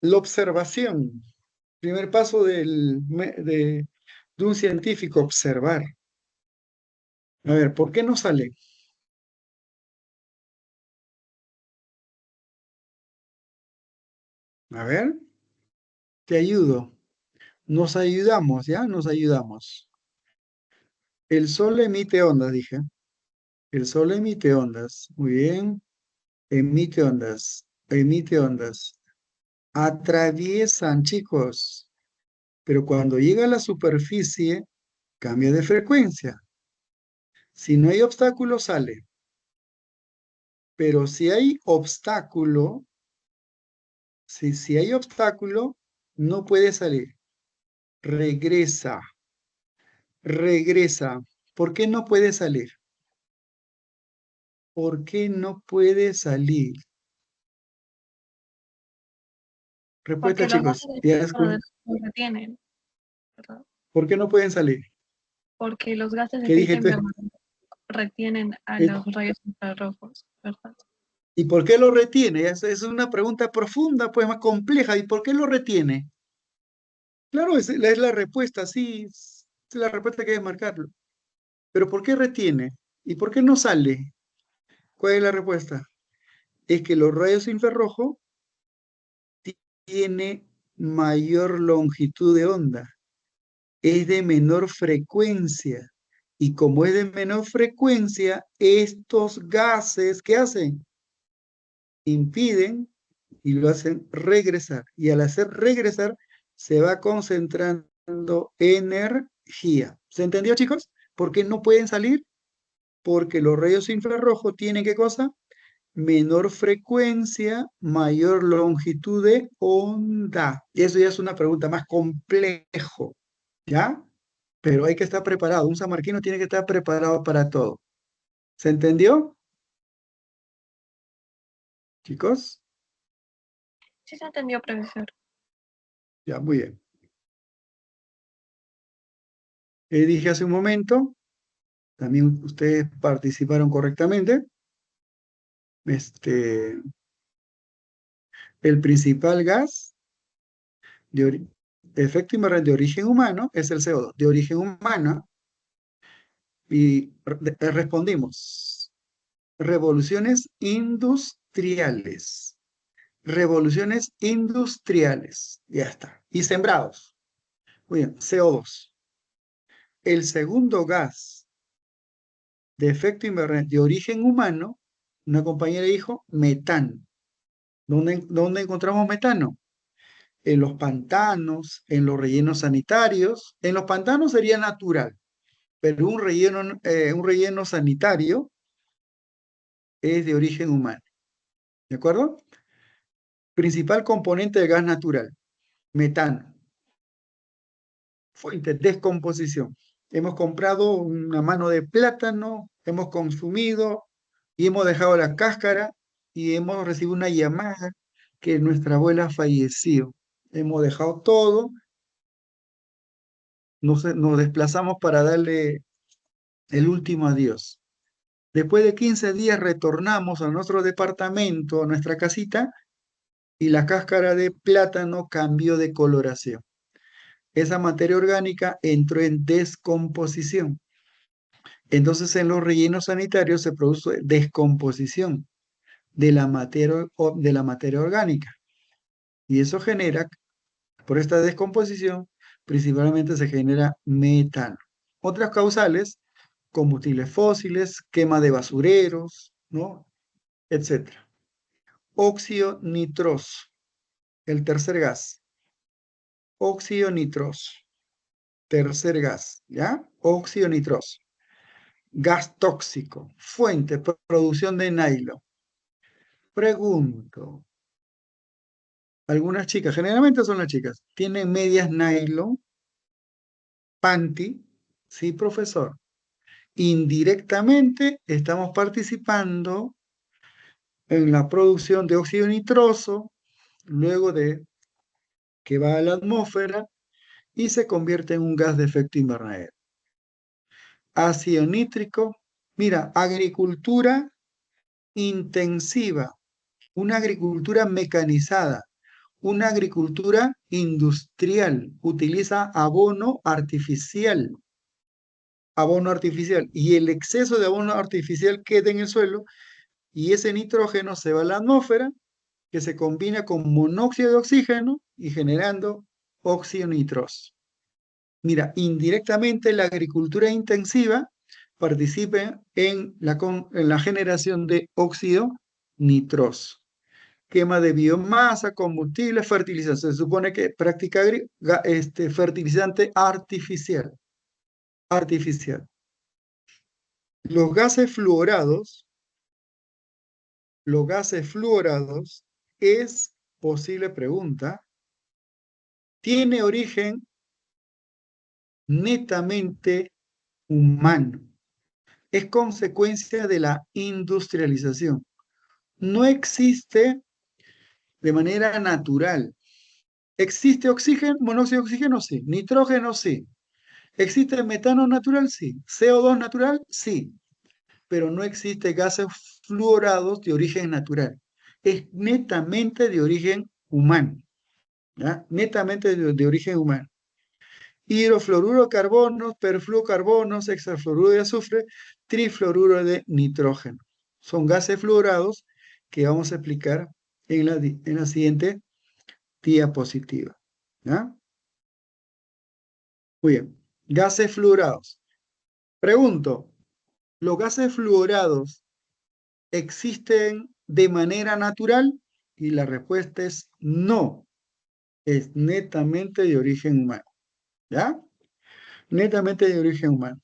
Speaker 1: la observación. Primer paso de un científico, observar. A ver, ¿por qué no sale? A ver, te ayudo. Nos ayudamos, ¿ya? Nos ayudamos. El sol emite ondas, dije. El sol emite ondas. Muy bien. Emite ondas. Emite ondas. Atraviesan, chicos. Pero cuando llega a la superficie, cambia de frecuencia. Si no hay obstáculo, sale. Pero si hay obstáculo, si hay obstáculo, no puede salir. Regresa. Regresa. ¿Por qué no puede salir? ¿Por qué no puede salir? Respuesta,
Speaker 4: Porque los
Speaker 1: chicos.
Speaker 4: gases de
Speaker 1: ¿Ya
Speaker 4: efecto invernadero los retienen, ¿verdad?
Speaker 1: ¿Por qué no pueden salir?
Speaker 4: Porque los gases de
Speaker 1: ¿Qué
Speaker 4: efecto
Speaker 1: dije tú?
Speaker 4: invernadero retienen a
Speaker 1: Eh,
Speaker 4: los rayos infrarrojos, ¿verdad?
Speaker 1: ¿Y por qué lo retiene? Es una pregunta profunda, pues más compleja. ¿Y por qué lo retiene? Claro, es la respuesta, sí, es la respuesta que hay que marcarlo. Pero ¿por qué retiene? ¿Y por qué no sale? ¿Cuál es la respuesta? Es que los rayos infrarrojos tienen mayor longitud de onda, es de menor frecuencia. Y como es de menor frecuencia, estos gases, ¿qué hacen? Impiden y lo hacen regresar. Y al hacer regresar, se va concentrando energía. ¿Se entendió, chicos? ¿Por qué no pueden salir? Porque los rayos infrarrojos tienen, ¿qué cosa? menor frecuencia, mayor longitud de onda. Y eso ya es una pregunta más complejo, ¿ya? Pero hay que estar preparado. Un sanmarquino tiene que estar preparado para todo. ¿Se entendió, chicos?
Speaker 4: Sí se entendió, profesor.
Speaker 1: Ya, muy bien. Dije hace un momento, también ustedes participaron correctamente. El principal gas de efecto invernadero de origen humano es el CO2, de origen humano, y respondimos, revoluciones industriales. Revoluciones industriales. Ya está. Y sembrados. Muy bien, CO2. El segundo gas de efecto invernadero de origen humano, una compañera dijo metano. ¿Dónde encontramos metano? En los pantanos, en los rellenos sanitarios. En los pantanos sería natural, pero un relleno sanitario es de origen humano. ¿De acuerdo? Principal componente de gas natural, metano. Fuente, descomposición. Hemos comprado una mano de plátano, hemos consumido y hemos dejado la cáscara y hemos recibido una llamada que nuestra abuela falleció. Hemos dejado todo, nos desplazamos para darle el último adiós. Después de 15 días retornamos a nuestro departamento, a nuestra casita, y la cáscara de plátano cambió de coloración. Esa materia orgánica entró en descomposición. Entonces en los rellenos sanitarios se produce descomposición de la materia orgánica. Y eso genera, por esta descomposición, principalmente se genera metano. Otras causales, combustibles fósiles, quema de basureros, ¿no? Etcétera. Óxido nitroso, el tercer gas. Óxido nitroso, tercer gas, ¿ya? Óxido nitroso. Gas tóxico, fuente, producción de nylon. Pregunto, algunas chicas, generalmente son las chicas, ¿tienen medias nylon, panty? Sí, profesor. Indirectamente estamos participando en la producción de óxido nitroso, luego de que va a la atmósfera y se convierte en un gas de efecto invernadero. Ácido nítrico, mira, agricultura intensiva, una agricultura mecanizada, una agricultura industrial, utiliza abono artificial, y el exceso de abono artificial queda en el suelo y ese nitrógeno se va a la atmósfera, que se combina con monóxido de oxígeno y generando óxido nitroso. Mira, indirectamente la agricultura intensiva participa en la generación de óxido nitroso. Quema de biomasa, combustible, fertilización. Se supone que práctica fertilizante artificial. Artificial. Los gases fluorados es posible pregunta, tiene origen netamente humano. Es consecuencia de la industrialización. No existe de manera natural. ¿Existe oxígeno, monóxido de oxígeno? Sí. ¿Nitrógeno? Sí. ¿Existe metano natural? Sí. ¿CO2 natural? Sí. Pero no existe gases fluorados de origen natural. Es netamente de origen humano. ¿Ya? Netamente de origen humano. Hidrofluoruro de carbono, perfluorocarbonos, hexafluoruro de azufre, trifluoruro de nitrógeno. Son gases fluorados que vamos a explicar en la siguiente diapositiva. ¿Ya? Muy bien. Gases fluorados. Pregunto, ¿los gases fluorados existen de manera natural? Y la respuesta es no. Es netamente de origen humano. ¿Ya? Netamente de origen humano.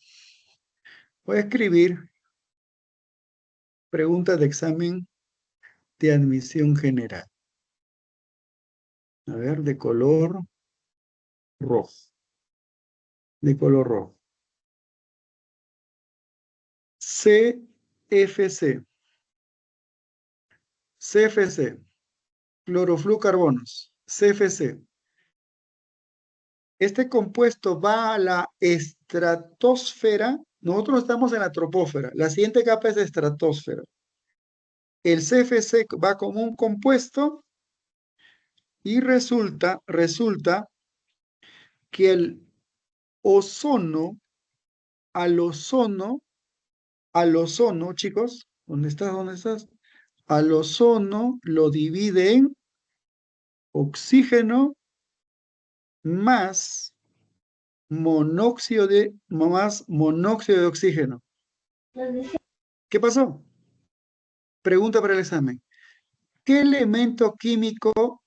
Speaker 1: Voy a escribir preguntas de examen de admisión general. A ver, de color rojo. De color rojo. CFC. CFC. Clorofluorcarbonos. CFC. Este compuesto va a la estratosfera. Nosotros estamos en la troposfera. La siguiente capa es estratosfera. El CFC va como un compuesto y resulta que el ozono, al ozono, chicos, ¿dónde estás? ¿Dónde estás? Al ozono lo divide en oxígeno más monóxido de oxígeno. ¿Qué pasó? Pregunta para el examen. ¿Qué elemento químico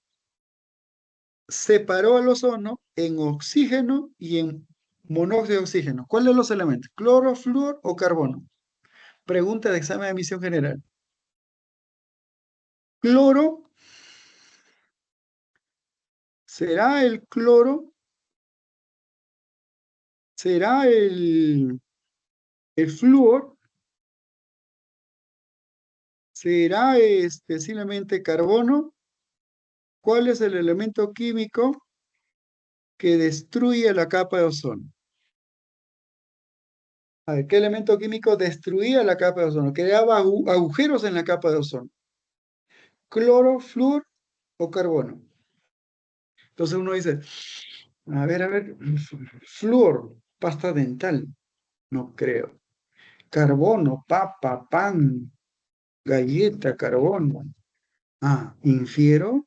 Speaker 1: separó al ozono en oxígeno y en monóxido de oxígeno? ¿Cuáles son los elementos? ¿Cloro, flúor o carbono? Pregunta de examen de admisión general. Cloro, ¿será el cloro? ¿Será el flúor? ¿Será simplemente carbono? ¿Cuál es el elemento químico que destruye la capa de ozono? A ver, ¿qué elemento químico destruía la capa de ozono? Creaba agujeros en la capa de ozono. ¿Cloro, flúor o carbono? Entonces uno dice, a ver, flúor, pasta dental. No creo. Carbono, papa, pan, galleta, carbono. Ah, infiero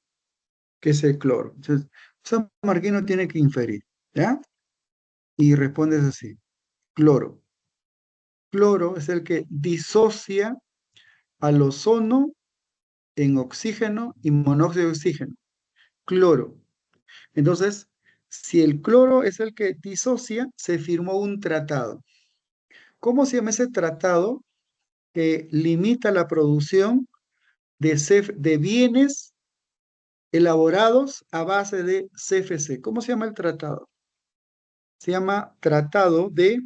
Speaker 1: que es el cloro. Entonces, San Marquino tiene que inferir, ¿ya? Y respondes así, cloro. Cloro es el que disocia al ozono en oxígeno y monóxido de oxígeno. Cloro. Entonces, si el cloro es el que disocia, se firmó un tratado. ¿Cómo se llama ese tratado que limita la producción de bienes elaborados a base de CFC? ¿Cómo se llama el tratado? Se llama Tratado de,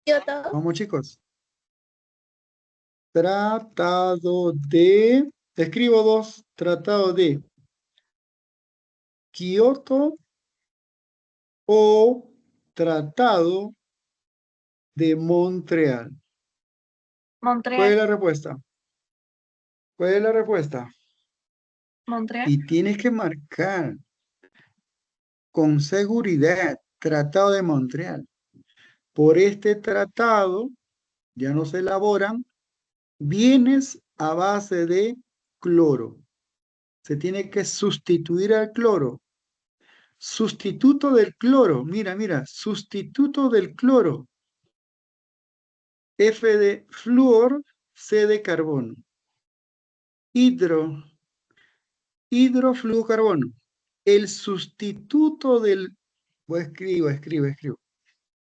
Speaker 2: Kioto.
Speaker 1: vamos chicos, Tratado de, escribo dos, Tratado de Kioto o Tratado de Montreal. ¿Cuál es
Speaker 4: Montreal.
Speaker 1: la respuesta? ¿Cuál es la respuesta?
Speaker 4: Montreal.
Speaker 1: Y tienes que marcar con seguridad Tratado de Montreal. Por este tratado ya no se elaboran bienes a base de cloro. Se tiene que sustituir al cloro. Sustituto del cloro. Mira, sustituto del cloro. F de flúor, C de carbono. Hidrofluorocarbono. El sustituto del... escribo.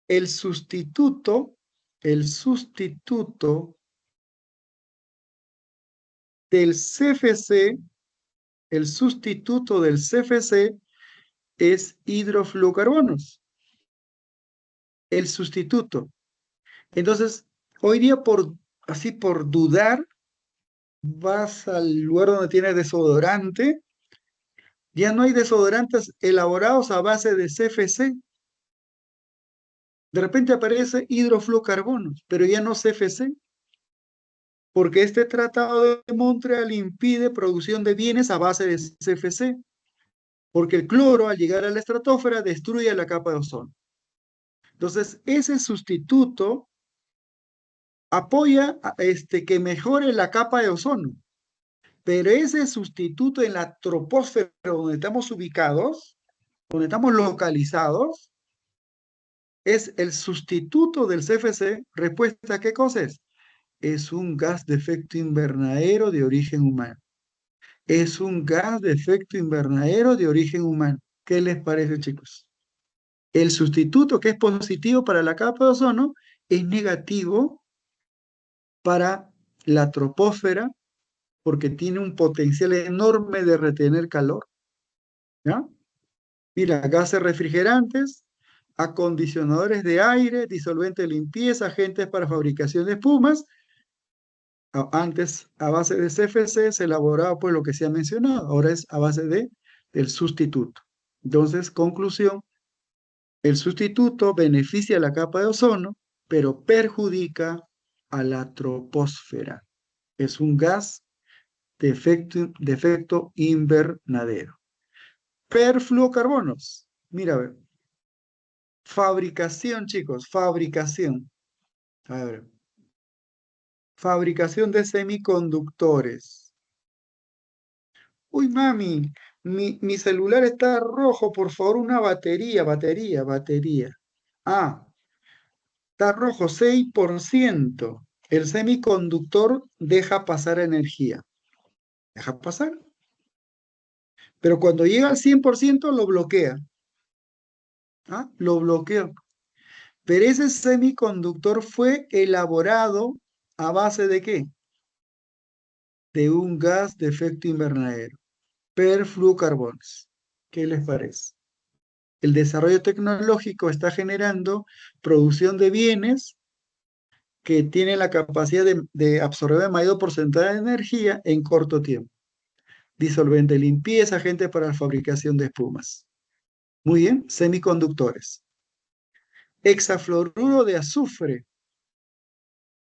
Speaker 1: El sustituto del CFC, el sustituto del CFC es hidrofluorocarbonos. El sustituto. Entonces, hoy día así por dudar, vas al lugar donde tienes desodorante, ya no hay desodorantes elaborados a base de CFC. De repente aparece hidrofluorocarbonos, pero ya no CFC, porque este tratado de Montreal impide producción de bienes a base de CFC, porque el cloro al llegar a la estratosfera destruye la capa de ozono. Entonces, ese sustituto apoya que mejore la capa de ozono, pero ese sustituto en la troposfera donde estamos ubicados, donde estamos localizados, es el sustituto del CFC. Respuesta, ¿qué cosa es? Es un gas de efecto invernadero de origen humano. Es un gas de efecto invernadero de origen humano. ¿Qué les parece, chicos? El sustituto que es positivo para la capa de ozono es negativo para la troposfera porque tiene un potencial enorme de retener calor, ¿ya? Mira, gases refrigerantes, acondicionadores de aire, disolventes de limpieza, agentes para fabricación de espumas. Antes, a base de CFC se elaboraba pues lo que se ha mencionado, ahora es a base del sustituto. Entonces, conclusión, el sustituto beneficia a la capa de ozono, pero perjudica a la troposfera. Es un gas de efecto invernadero. Perfluocarbonos. Mira, a ver. Fabricación, chicos, fabricación. A ver. Fabricación de semiconductores. Uy, mami, mi celular está rojo, por favor, una batería. Ah, está rojo, 6%. El semiconductor deja pasar energía. Deja pasar. Pero cuando llega al 100% lo bloquea. ¿Ah? Lo bloquea. Pero ese semiconductor fue elaborado a base ¿de qué? De un gas de efecto invernadero, perfluorocarbonos. ¿Qué les parece? El desarrollo tecnológico está generando producción de bienes que tienen la capacidad de absorber mayor porcentaje de energía en corto tiempo. Disolvente de limpieza, agente para la fabricación de espumas. Muy bien, semiconductores. Hexafluoruro de azufre,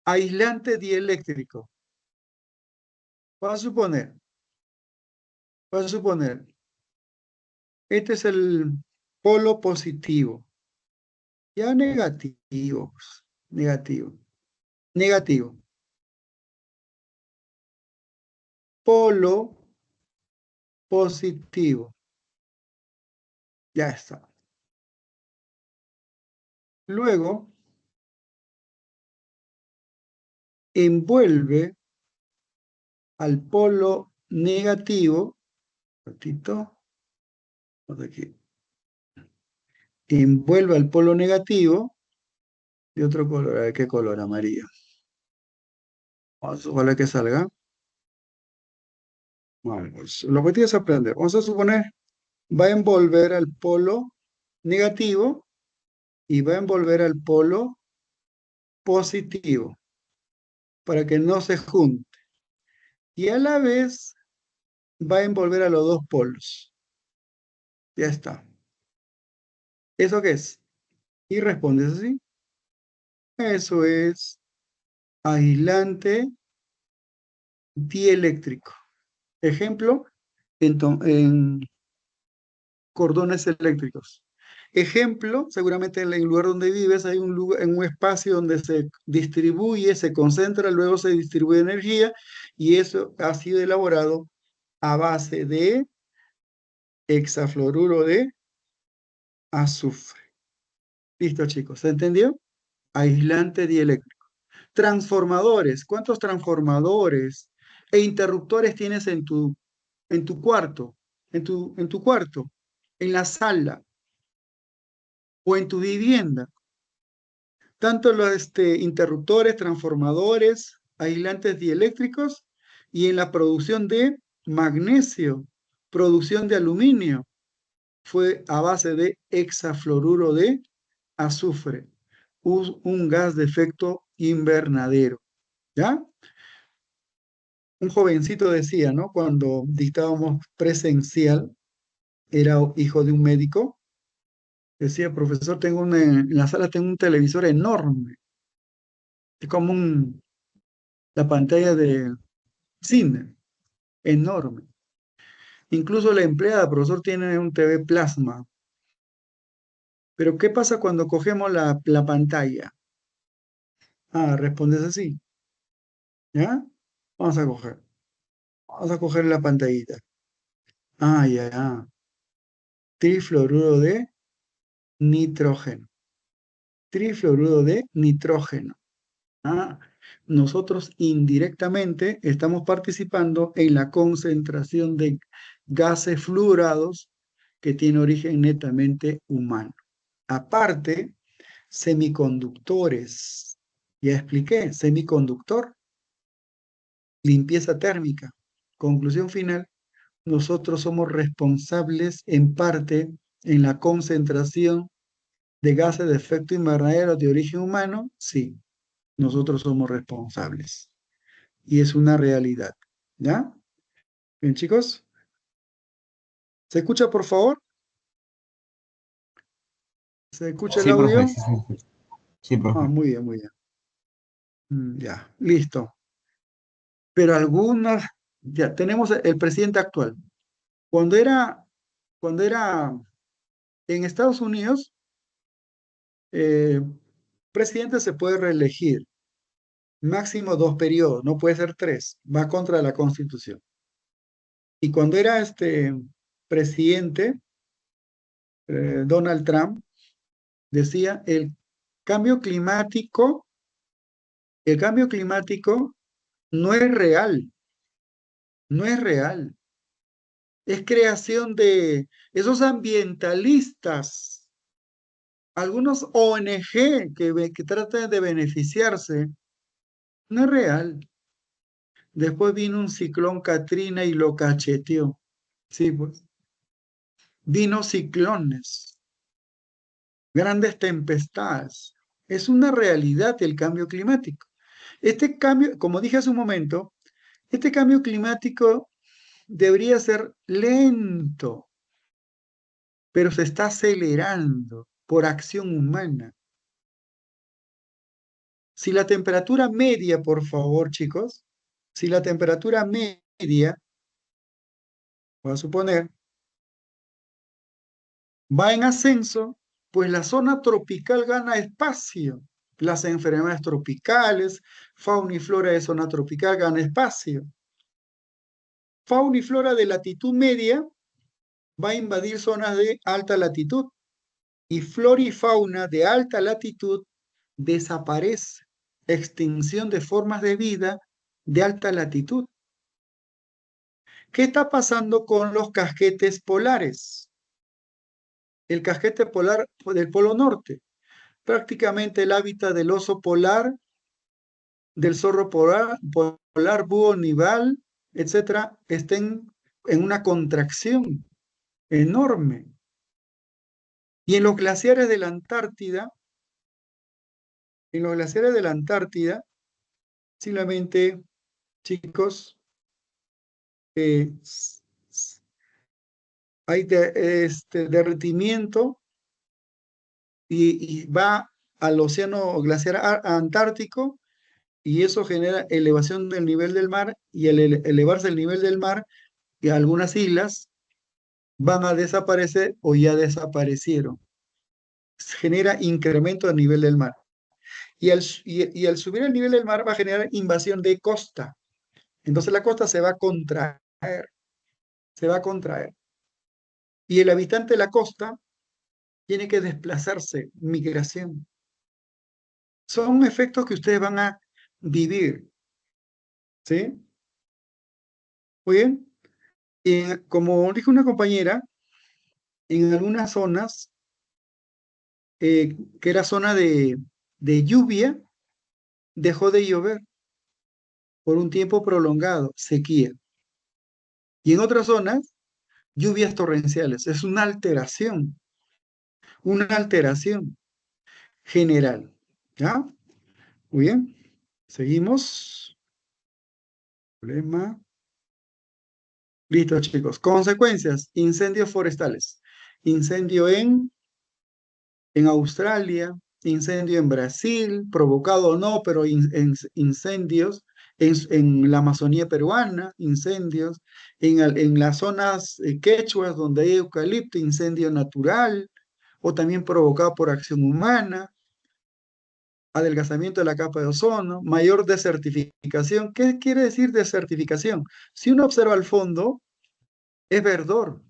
Speaker 1: aislante dieléctrico. Vamos a suponer, este es el polo positivo. Ya negativo, negativo, negativo. Polo positivo. Ya está. Luego, envuelve al polo negativo, ratito, aquí, envuelve al polo negativo de otro color. A ver qué color, amarillo. Ojalá que salga. Bueno, pues, lo que tienes que aprender. Vamos a suponer, va a envolver al polo negativo y va a envolver al polo positivo para que no se junte. Y a la vez va a envolver a los dos polos. Ya está. ¿Eso qué es? Y respondes así. Eso es aislante dieléctrico. Ejemplo, en cordones eléctricos. Ejemplo, seguramente en el lugar donde vives hay un lugar, en un espacio donde se distribuye, se concentra, luego se distribuye energía y eso ha sido elaborado a base de hexafluoruro de azufre. Listo, chicos, ¿se entendió? Aislante dieléctrico. Transformadores. ¿Cuántos transformadores e interruptores tienes en tu cuarto? En tu cuarto, en la sala o en tu vivienda. Tanto los interruptores, transformadores, aislantes dieléctricos y en la producción de magnesio, producción de aluminio, fue a base de hexafluoruro de azufre, un gas de efecto invernadero. ¿Ya? Un jovencito decía, ¿no? Cuando dictábamos presencial, era hijo de un médico, decía, profesor, en la sala tengo un televisor enorme, es como la pantalla de cine, enorme. Incluso la empleada, profesor, tiene un TV plasma. Pero ¿qué pasa cuando cogemos la pantalla? Ah, respondes así, ¿ya? Vamos a coger. Vamos a coger la pantallita. Ah, ya. Trifluoruro de nitrógeno. Trifluoruro de nitrógeno. Ah, nosotros indirectamente estamos participando en la concentración de gases fluorados que tiene origen netamente humano. Aparte, semiconductores. Ya expliqué, semiconductor, limpieza térmica. Conclusión final, nosotros somos responsables en parte en la concentración de gases de efecto invernadero de origen humano. Sí, nosotros somos responsables. Y es una realidad. ¿Ya? Bien, chicos. ¿Se escucha, por favor? ¿Se escucha el
Speaker 3: Sí, profe,
Speaker 1: audio?
Speaker 3: sí, sí. Sí,
Speaker 1: Ah,
Speaker 3: profe.
Speaker 1: muy bien, muy bien. Ya, listo. Pero algunas, ya tenemos el presidente actual. Cuando era, cuando era en Estados Unidos, eh, presidente se puede reelegir, máximo 2 periodos, no puede ser 3, va contra la Constitución. Y cuando era presidente, Donald Trump decía, el cambio climático no es real, no es real. Es creación de esos ambientalistas, algunos ONG que tratan de beneficiarse. No es real. Después vino un ciclón Katrina y lo cacheteó. Sí, pues. Vino ciclones, grandes tempestades. Es una realidad el cambio climático. Este cambio, como dije hace un momento, este cambio climático debería ser lento, pero se está acelerando por acción humana. Si la temperatura media, por favor, chicos, si la temperatura media, voy a suponer, va en ascenso, pues la zona tropical gana espacio. Las enfermedades tropicales, fauna y flora de zona tropical gana espacio. Fauna y flora de latitud media va a invadir zonas de alta latitud y flora y fauna de alta latitud desaparece. Extinción de formas de vida de alta latitud. ¿Qué está pasando con los casquetes polares? El casquete polar del Polo Norte, prácticamente el hábitat del oso polar, del zorro polar, búho nival, etcétera, estén en una contracción enorme. Y en los glaciares de la Antártida, simplemente, chicos, hay derretimiento y va al océano glaciar antártico y eso genera elevación del nivel del mar y al elevarse el nivel del mar y algunas islas van a desaparecer o ya desaparecieron. Genera incremento del nivel del mar. Y al subir el nivel del mar va a generar invasión de costa. Entonces la costa se va a contraer, se va a contraer. Y el habitante de la costa tiene que desplazarse, migración. Son efectos que ustedes van a vivir. ¿Sí? Muy bien. Y como dijo una compañera, en algunas zonas, que era zona de lluvia, dejó de llover por un tiempo prolongado, sequía. Y en otras zonas, lluvias torrenciales. Es una alteración general. ¿Ya? Muy bien. Seguimos. Problema. Listo, chicos. Consecuencias. Incendios forestales. Incendio en Australia, incendio en Brasil, provocado o no, pero incendios en la Amazonía peruana, incendios en las zonas quechuas donde hay eucalipto, incendio natural, o también provocado por acción humana, adelgazamiento de la capa de ozono, mayor desertificación. ¿Qué quiere decir desertificación? Si uno observa al fondo, es verdor.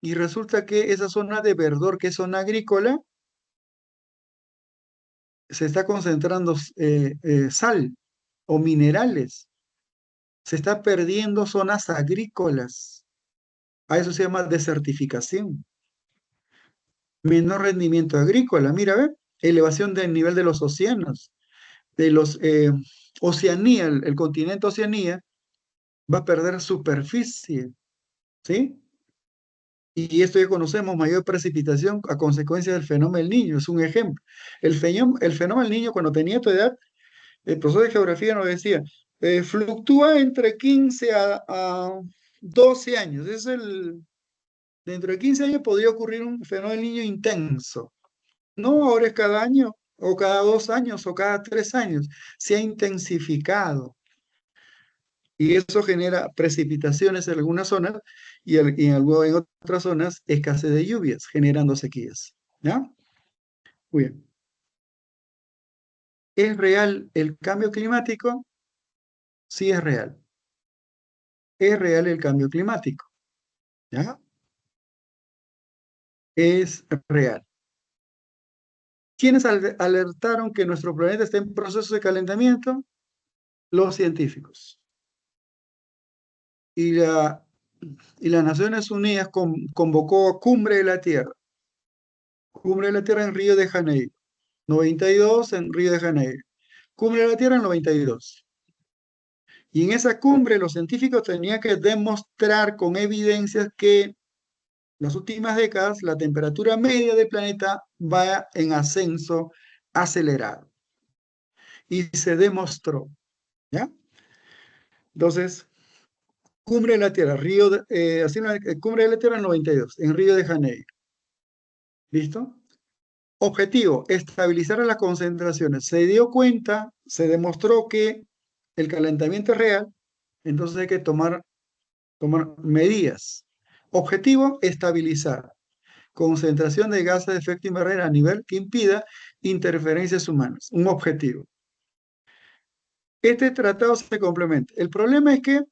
Speaker 1: Y resulta que esa zona de verdor, que es zona agrícola, se está concentrando sal o minerales. Se está perdiendo zonas agrícolas. A eso se llama desertificación. Menor rendimiento agrícola. Mira, ve, elevación del nivel de los océanos, de los Oceanía, el continente Oceanía va a perder superficie, ¿sí? Y esto ya conocemos, mayor precipitación a consecuencia del fenómeno del Niño, es un ejemplo. El fenómeno del Niño, cuando tenía tu edad, el profesor de geografía nos decía, fluctúa entre 15 a 12 años. Dentro de 15 años podría ocurrir un fenómeno del Niño intenso. No, ahora es cada año, o cada 2 años, o cada 3 años. Se ha intensificado. Y eso genera precipitaciones en algunas zonas en otras zonas escasez de lluvias, generando sequías. ¿Ya? Muy bien. ¿Es real el cambio climático? Sí, es real. Es real el cambio climático. ¿Ya? Es real. ¿Quiénes alertaron que nuestro planeta está en proceso de calentamiento? Los científicos. Y las Naciones Unidas convocó a Cumbre de la Tierra. Cumbre de la Tierra en Río de Janeiro. 92 en Río de Janeiro. Cumbre de la Tierra en 92. Y en esa cumbre los científicos tenían que demostrar con evidencias que en las últimas décadas la temperatura media del planeta va en ascenso acelerado. Y se demostró, ¿ya? Entonces, Cumbre de la Tierra, Cumbre de la Tierra en 92, en Río de Janeiro. ¿Listo? Objetivo, estabilizar las concentraciones. Se dio cuenta, se demostró que el calentamiento es real, entonces hay que tomar medidas. Objetivo, estabilizar. Concentración de gases de efecto invernadero a nivel que impida interferencias humanas. Un objetivo. Este tratado se complementa. El problema es que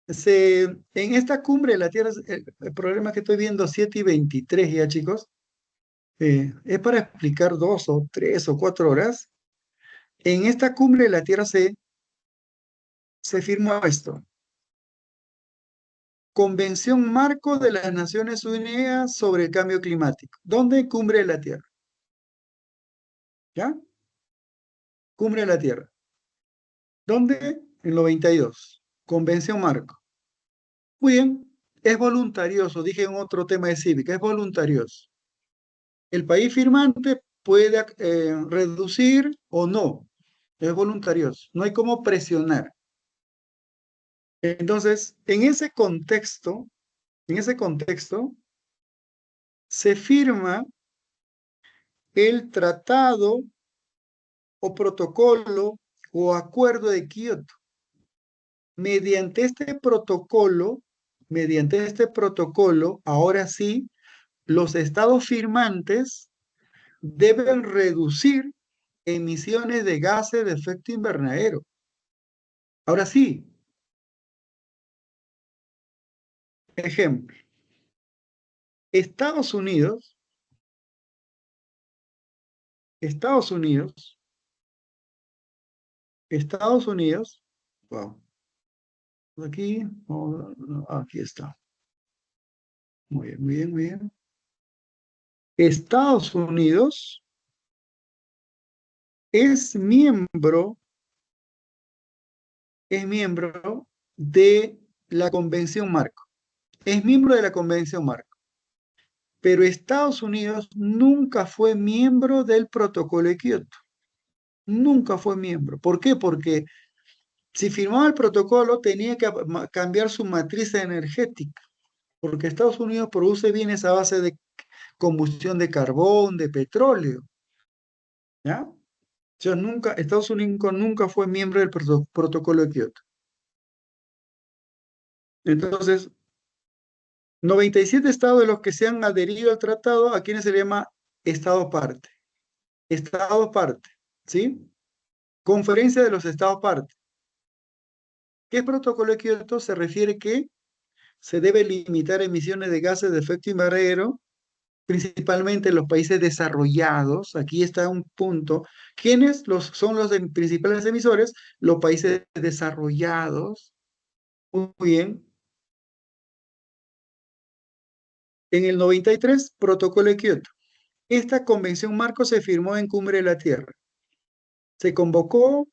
Speaker 1: en esta cumbre de la Tierra, el problema es que estoy viendo 7 y 23 ya, chicos. Es para explicar 2 o 3 o 4 horas. En esta cumbre de la Tierra se firmó esto. Convención Marco de las Naciones Unidas sobre el Cambio Climático. ¿Dónde? Cumbre de la Tierra. ¿Ya? Cumbre de la Tierra. ¿Dónde? En 92. Convención Marco. Muy bien. Es voluntarioso, dije en otro tema de cívica, es voluntarioso. El país firmante puede reducir o no. Es voluntarioso. No hay cómo presionar. Entonces, en ese contexto, se firma el tratado o protocolo o acuerdo de Kioto. Mediante este protocolo, ahora sí, los estados firmantes deben reducir emisiones de gases de efecto invernadero. Ahora sí, ejemplo, Estados Unidos, wow, aquí está. Muy bien, muy bien, muy bien. Estados Unidos es miembro de la Convención Marco. Es miembro de la Convención Marco. Pero Estados Unidos nunca fue miembro del Protocolo de Kioto. Nunca fue miembro. ¿Por qué? Porque si firmaba el protocolo tenía que cambiar su matriz energética. Porque Estados Unidos produce bienes a base de combustión de carbón, de petróleo. ¿Ya? O sea, Estados Unidos nunca fue miembro del Protocolo de Kioto. Entonces, 97 estados de los que se han adherido al tratado, ¿a quienes se le llama estado parte? Estado parte, ¿sí? Conferencia de los estados parte. ¿Qué protocolo de Kioto? Se refiere que se debe limitar emisiones de gases de efecto invernadero, principalmente en los países desarrollados. Aquí está un punto. ¿Quiénes son los principales emisores? Los países desarrollados. Muy bien. En el 93, protocolo de Kioto. Esta convención marco se firmó en Cumbre de la Tierra. Se convocó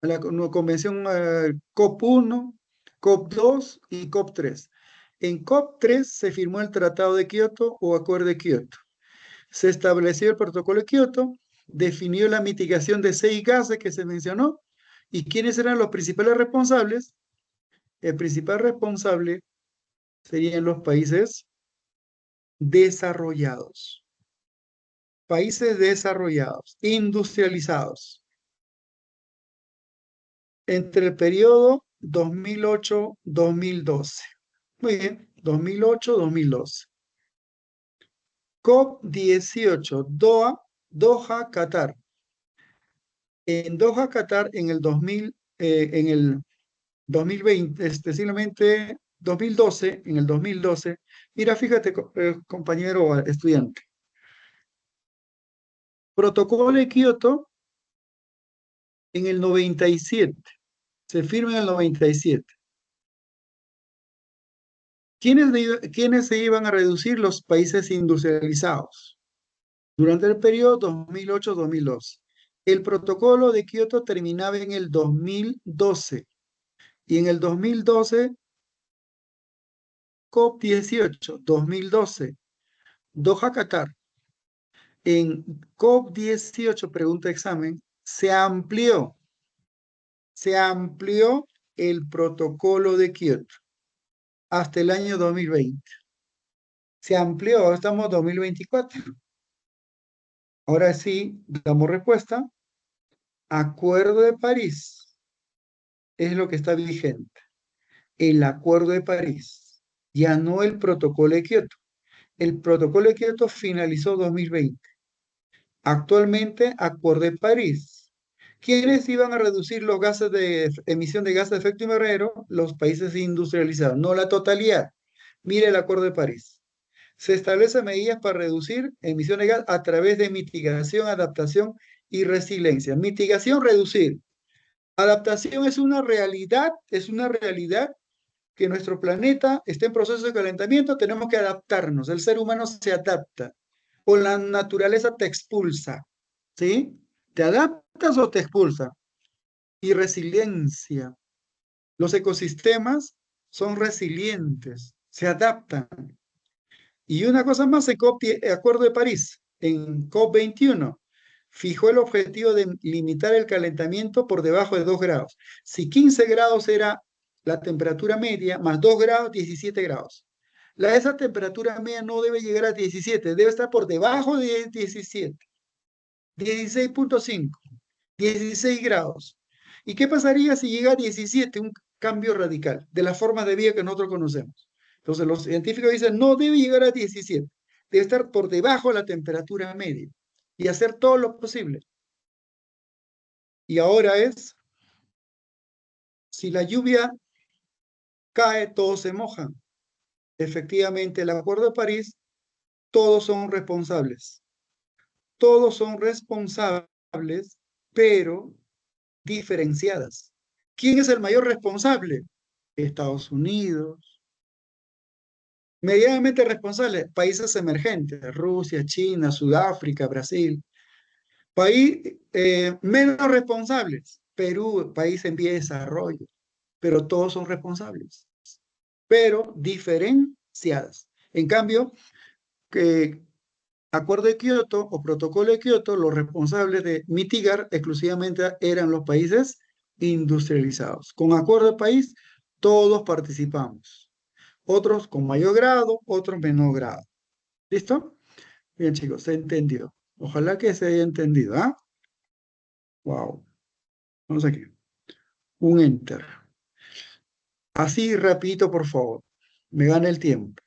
Speaker 1: a la convención COP1, COP2 y COP3. En COP3 se firmó el Tratado de Kioto o Acuerdo de Kioto. Se estableció el Protocolo de Kioto, definió la mitigación de 6 gases que se mencionó y quiénes eran los principales responsables. El principal responsable serían los países desarrollados. Países desarrollados, industrializados. Entre el periodo 2008-2012. Muy bien, 2008-2012. COP18, Doha, Qatar. En Doha, Qatar, en el 2020, específicamente 2012, en el 2012, mira, fíjate, compañero estudiante. Protocolo de Kioto en el 97, se firma en el 97. ¿Quiénes se iban a reducir? Los países industrializados durante el periodo 2008-2012. El protocolo de Kioto terminaba en el 2012 y en el 2012 COP18, 2012, Doha, Qatar. En COP18, pregunta examen, se amplió el protocolo de Kioto hasta el año 2020. Se amplió, ahora estamos en 2024. Ahora sí, damos respuesta. Acuerdo de París es lo que está vigente. El Acuerdo de París, ya no el Protocolo de Kioto. El Protocolo de Kioto finalizó 2020. Actualmente, Acuerdo de París. ¿Quiénes iban a reducir los gases de emisión de gases de efecto invernadero? Los países industrializados, no la totalidad. Mire el Acuerdo de París. Se establecen medidas para reducir emisiones de gas a través de mitigación, adaptación y resiliencia. Mitigación, reducir. Adaptación es una realidad que nuestro planeta está en proceso de calentamiento, tenemos que adaptarnos. El ser humano se adapta o la naturaleza te expulsa, ¿sí? ¿Te adaptas o te expulsa? Y resiliencia. Los ecosistemas son resilientes, se adaptan. Y una cosa más, el Acuerdo de París, en COP21, fijó el objetivo de limitar el calentamiento por debajo de 2 grados. Si 15 grados era la temperatura media, más 2 grados, 17 grados. Esa temperatura media no debe llegar a 17, debe estar por debajo de 17. 16.5, 16 grados. ¿Y qué pasaría si llega a 17? Un cambio radical de las formas de vida que nosotros conocemos. Entonces los científicos dicen, no debe llegar a 17, debe estar por debajo de la temperatura media y hacer todo lo posible. Y ahora es, si la lluvia cae, todos se mojan. Efectivamente, el Acuerdo de París, todos son responsables. Todos son responsables, pero diferenciadas. ¿Quién es el mayor responsable? Estados Unidos. Medianamente responsable, países emergentes, Rusia, China, Sudáfrica, Brasil. Menos responsables, Perú, país en vía de desarrollo, pero todos son responsables, pero diferenciadas. En cambio, que Acuerdo de Kioto o Protocolo de Kioto, los responsables de mitigar exclusivamente eran los países industrializados. Con Acuerdo de París, todos participamos. Otros con mayor grado, otros menor grado. ¿Listo? Bien, chicos, se entendió. Ojalá que se haya entendido, ¿ah? Wow. Vamos aquí. Un enter. Así rapidito, por favor. Me gana el tiempo.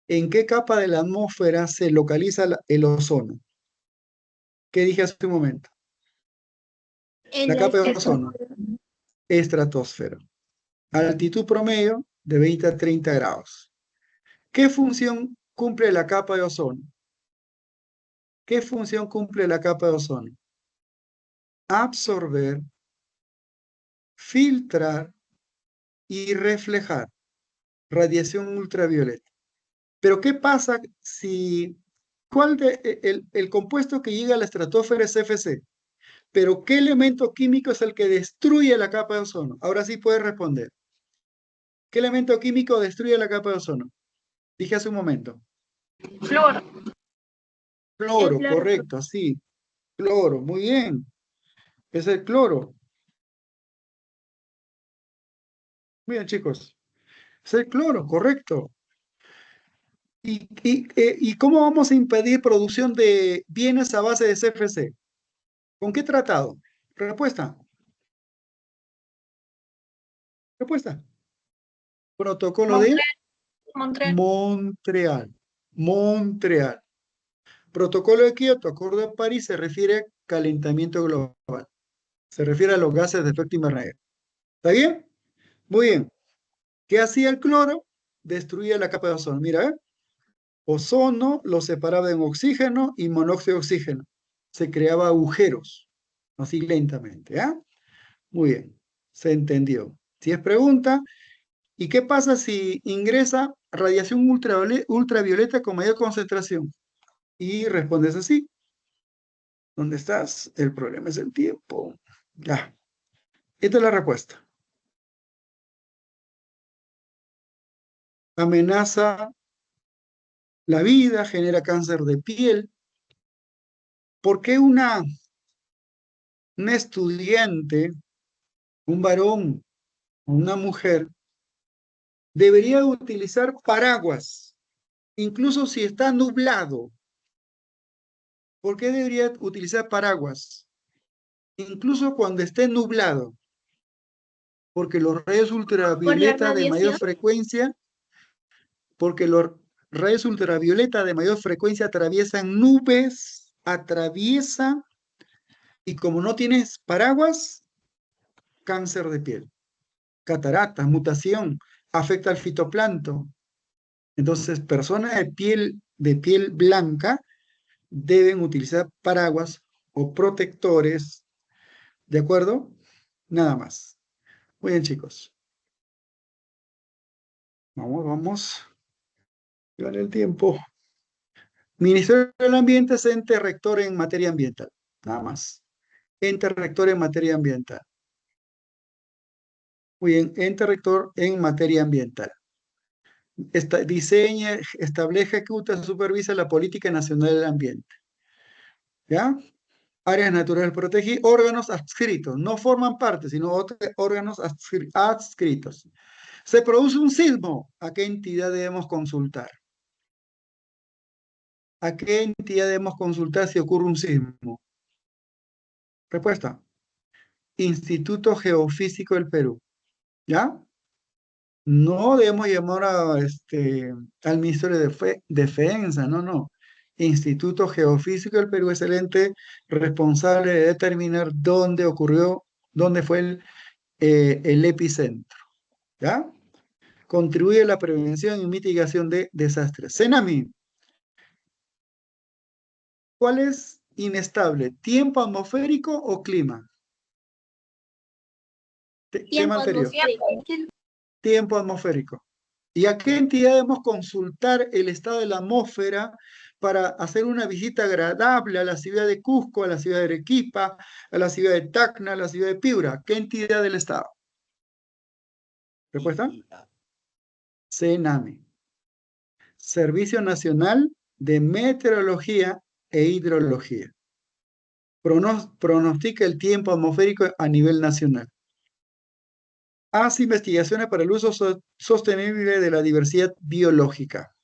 Speaker 1: ¿En qué capa de la atmósfera se localiza el ozono? ¿Qué dije hace un momento?
Speaker 2: En
Speaker 1: La
Speaker 2: la
Speaker 1: capa de ozono. Estratosfera. Altitud promedio de 20 a 30 grados. ¿Qué función cumple la capa de ozono? ¿Qué función cumple la capa de ozono? Absorber, filtrar y reflejar radiación ultravioleta. Pero ¿qué pasa si el compuesto que llega a la estratosfera es CFC, pero ¿qué elemento químico es el que destruye la capa de ozono? Ahora sí puedes responder. ¿Qué elemento químico destruye la capa de ozono? Dije hace un momento.
Speaker 4: Flúor.
Speaker 1: Cloro,
Speaker 2: flúor.
Speaker 1: correcto, sí. Cloro, muy bien. Es el cloro. Muy bien, chicos. Es el cloro, correcto. ¿Y cómo vamos a impedir producción de bienes a base de CFC? ¿Con qué tratado? Respuesta. Respuesta. Protocolo de
Speaker 4: Montreal.
Speaker 1: Montreal. Montreal. Protocolo de Kioto, Acuerdo de París, se refiere a calentamiento global. Se refiere a los gases de efecto invernadero. ¿Está bien? Muy bien. ¿Qué hacía el cloro? Destruía la capa de ozono. Mira, ¿eh? Ozono lo separaba en oxígeno y monóxido de oxígeno. Se creaba agujeros, así lentamente. ¿Ah? Muy bien, se entendió. Si es pregunta, ¿y qué pasa si ingresa radiación ultravioleta con mayor concentración? Y respondes así. ¿Dónde estás? El problema es el tiempo. Ya, esta es la respuesta. Amenaza la vida, genera cáncer de piel. ¿Por qué una estudiante, un varón o una mujer debería utilizar paraguas, incluso si está nublado? ¿Por qué debería utilizar paraguas, incluso cuando esté nublado? Porque los rayos
Speaker 2: Por la
Speaker 1: ultravioleta de mayor
Speaker 2: radiación.
Speaker 1: frecuencia, porque los rayos ultravioleta de mayor frecuencia atraviesan nubes, y como no tienes paraguas, cáncer de piel, cataratas, mutación, afecta al fitoplancton. Entonces, personas de piel blanca deben utilizar paraguas o protectores, ¿de acuerdo? Nada más. Muy bien, chicos. Vamos. Llevan el tiempo. Ministerio del Ambiente es ente rector en materia ambiental. Nada más. Ente rector en materia ambiental. Muy bien, ente rector en materia ambiental. Diseña, establece, ejecuta, supervisa la política nacional del ambiente. ¿Ya? Áreas naturales protegidas, órganos adscritos, no forman parte, sino órganos adscritos. Se produce un sismo, ¿a qué entidad debemos consultar? ¿A qué entidad debemos consultar si ocurre un sismo? Respuesta. Instituto Geofísico del Perú. ¿Ya? No debemos llamar al Ministerio de Defensa, no. Instituto Geofísico del Perú es el ente responsable de determinar dónde ocurrió, dónde fue el epicentro. ¿Ya? Contribuye a la prevención y mitigación de desastres. Senami, ¿cuál es inestable? ¿Tiempo atmosférico o clima? Tema
Speaker 2: Tiempo
Speaker 1: anterior.
Speaker 2: atmosférico.
Speaker 1: Tiempo atmosférico. ¿Y a qué entidad debemos consultar el estado de la atmósfera para hacer una visita agradable a la ciudad de Cusco, a la ciudad de Arequipa, a la ciudad de Tacna, a la ciudad de Piura? ¿Qué entidad del estado? ¿Respuesta? CENAME. Servicio Nacional de Meteorología e Hidrología. Pronostica el tiempo atmosférico a nivel nacional. Hace investigaciones para el uso sostenible de la diversidad biológica.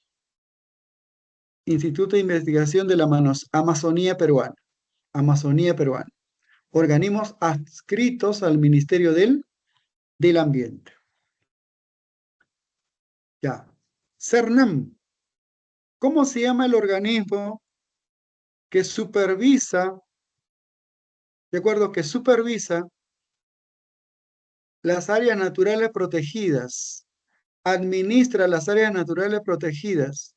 Speaker 1: Instituto de Investigación de la Amazonía Peruana. Amazonía Peruana. Organismos adscritos al Ministerio del Ambiente. Ya. CERNAM. ¿Cómo se llama el organismo que supervisa, de acuerdo, que supervisa las áreas naturales protegidas? Administra las áreas naturales protegidas.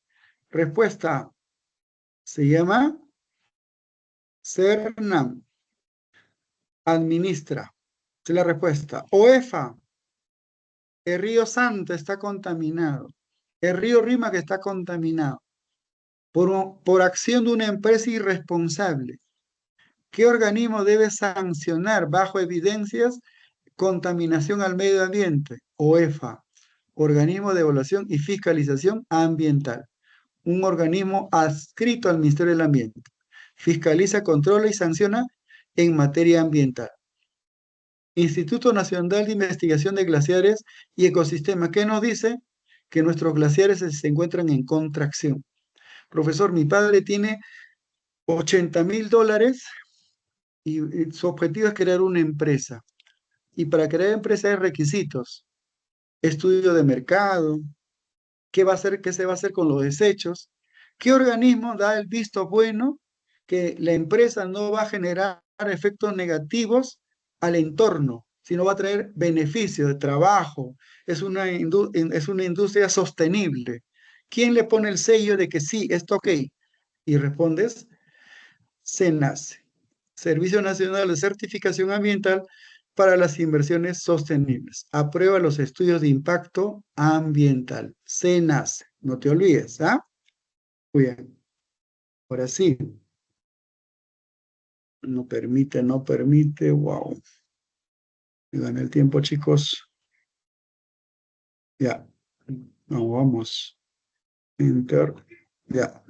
Speaker 1: Respuesta. Se llama CERNAM. Administra. Esa es la respuesta. OEFA. El río Santa está contaminado. El río Rímac está contaminado. por acción de una empresa irresponsable. ¿Qué organismo debe sancionar bajo evidencias contaminación al medio ambiente? OEFA, Organismo de Evaluación y Fiscalización Ambiental, un organismo adscrito al Ministerio del Ambiente. Fiscaliza, controla y sanciona en materia ambiental. Instituto Nacional de Investigación de Glaciares y Ecosistemas, ¿qué nos dice? Que nuestros glaciares se encuentran en contracción. Profesor, mi padre tiene $80.000 y su objetivo es crear una empresa. Y para crear empresa hay requisitos: estudio de mercado, qué va a hacer, qué se va a hacer con los desechos, qué organismo da el visto bueno que la empresa no va a generar efectos negativos al entorno, sino va a traer beneficios de trabajo, es una industria sostenible. ¿Quién le pone el sello de que sí, esto ok? Y respondes, SENACE, Servicio Nacional de Certificación Ambiental para las Inversiones Sostenibles. Aprueba los estudios de impacto ambiental. SENACE. No te olvides, ¿ah? Muy bien. Ahora sí. No permite, no permite. Wow. Me gané el tiempo, chicos. Ya. No, vamos. Enter. Ya.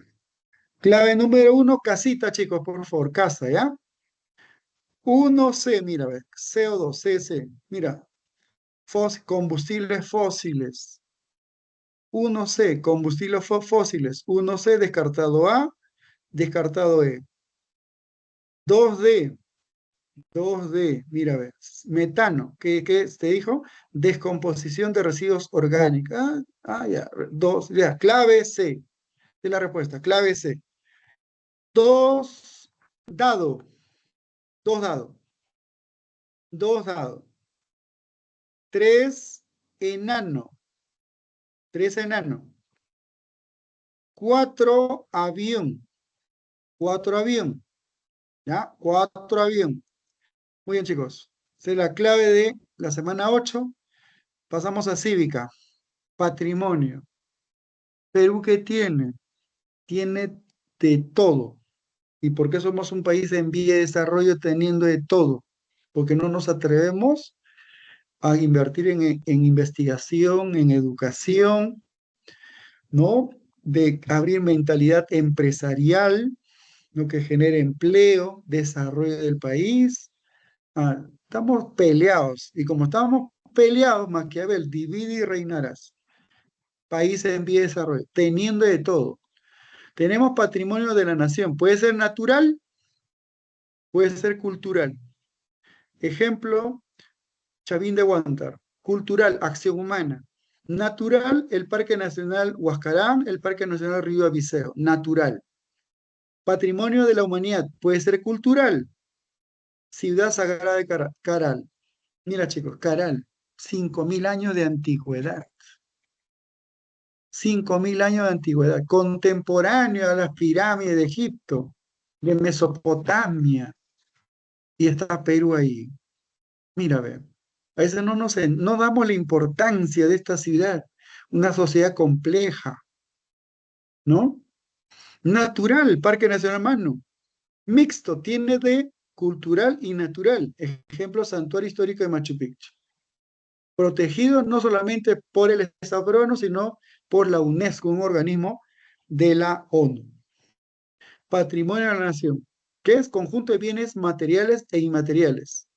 Speaker 1: Clave número 1, casita, chicos, por favor. Casa, ¿ya? 1C, mira, ve. CO2, CC. Mira. Combustibles fósiles. 1C, combustibles fósiles. 1C, descartado A, descartado E. 2D, 2D, mira, ve. Metano, ¿qué te dijo? Descomposición de residuos orgánicos. Ya, ya, clave C, de la respuesta, clave C. 2 dado, 2 dado, 2 dado. 3 enano, 3 enano. 4 avión, 4 avión, ¿ya? 4 avión. Muy bien, chicos. Esa es la clave de la semana 8. Pasamos a cívica. Patrimonio. Perú, ¿qué tiene? Tiene de todo. ¿Y por qué somos un país en vía de desarrollo teniendo de todo? Porque no nos atrevemos a invertir en investigación, en educación, ¿no? De abrir mentalidad empresarial, lo que genere empleo, desarrollo del país. Estamos peleados. Y como estamos peleados, Maquiavel, divide y reinarás. País en vía de desarrollo, teniendo de todo. Tenemos patrimonio de la nación. Puede ser natural, puede ser cultural. Ejemplo, Chavín de Huántar. Cultural, acción humana. Natural, el Parque Nacional Huascarán, el Parque Nacional Río Abiseo. Natural. Patrimonio de la humanidad, puede ser cultural. Ciudad Sagrada de Caral. Mira, chicos, Caral, 5.000 años de antigüedad. 5.000 años de antigüedad, contemporáneo a las pirámides de Egipto, de Mesopotamia, y está Perú ahí. Mira, ve, a veces no damos la importancia de esta ciudad, una sociedad compleja, ¿no? Natural, Parque Nacional Manu. Mixto, tiene de cultural y natural. Ejemplo, Santuario Histórico de Machu Picchu. Protegido no solamente por el Estado peruano, sino por la UNESCO, un organismo de la ONU. Patrimonio de la nación, que es conjunto de bienes materiales e inmateriales.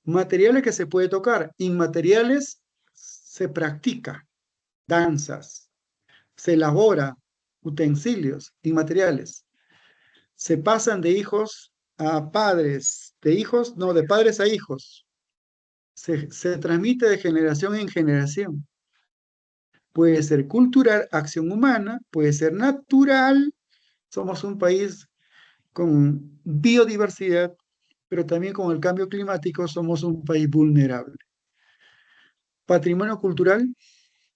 Speaker 1: Materiales que se puede tocar, inmateriales se practica, danzas, se elabora, utensilios, inmateriales. Se pasan de hijos a padres, de padres a hijos. Se transmite de generación en generación. Puede ser cultural, acción humana, puede ser natural. Somos un país con biodiversidad, pero también con el cambio climático somos un país vulnerable. Patrimonio cultural,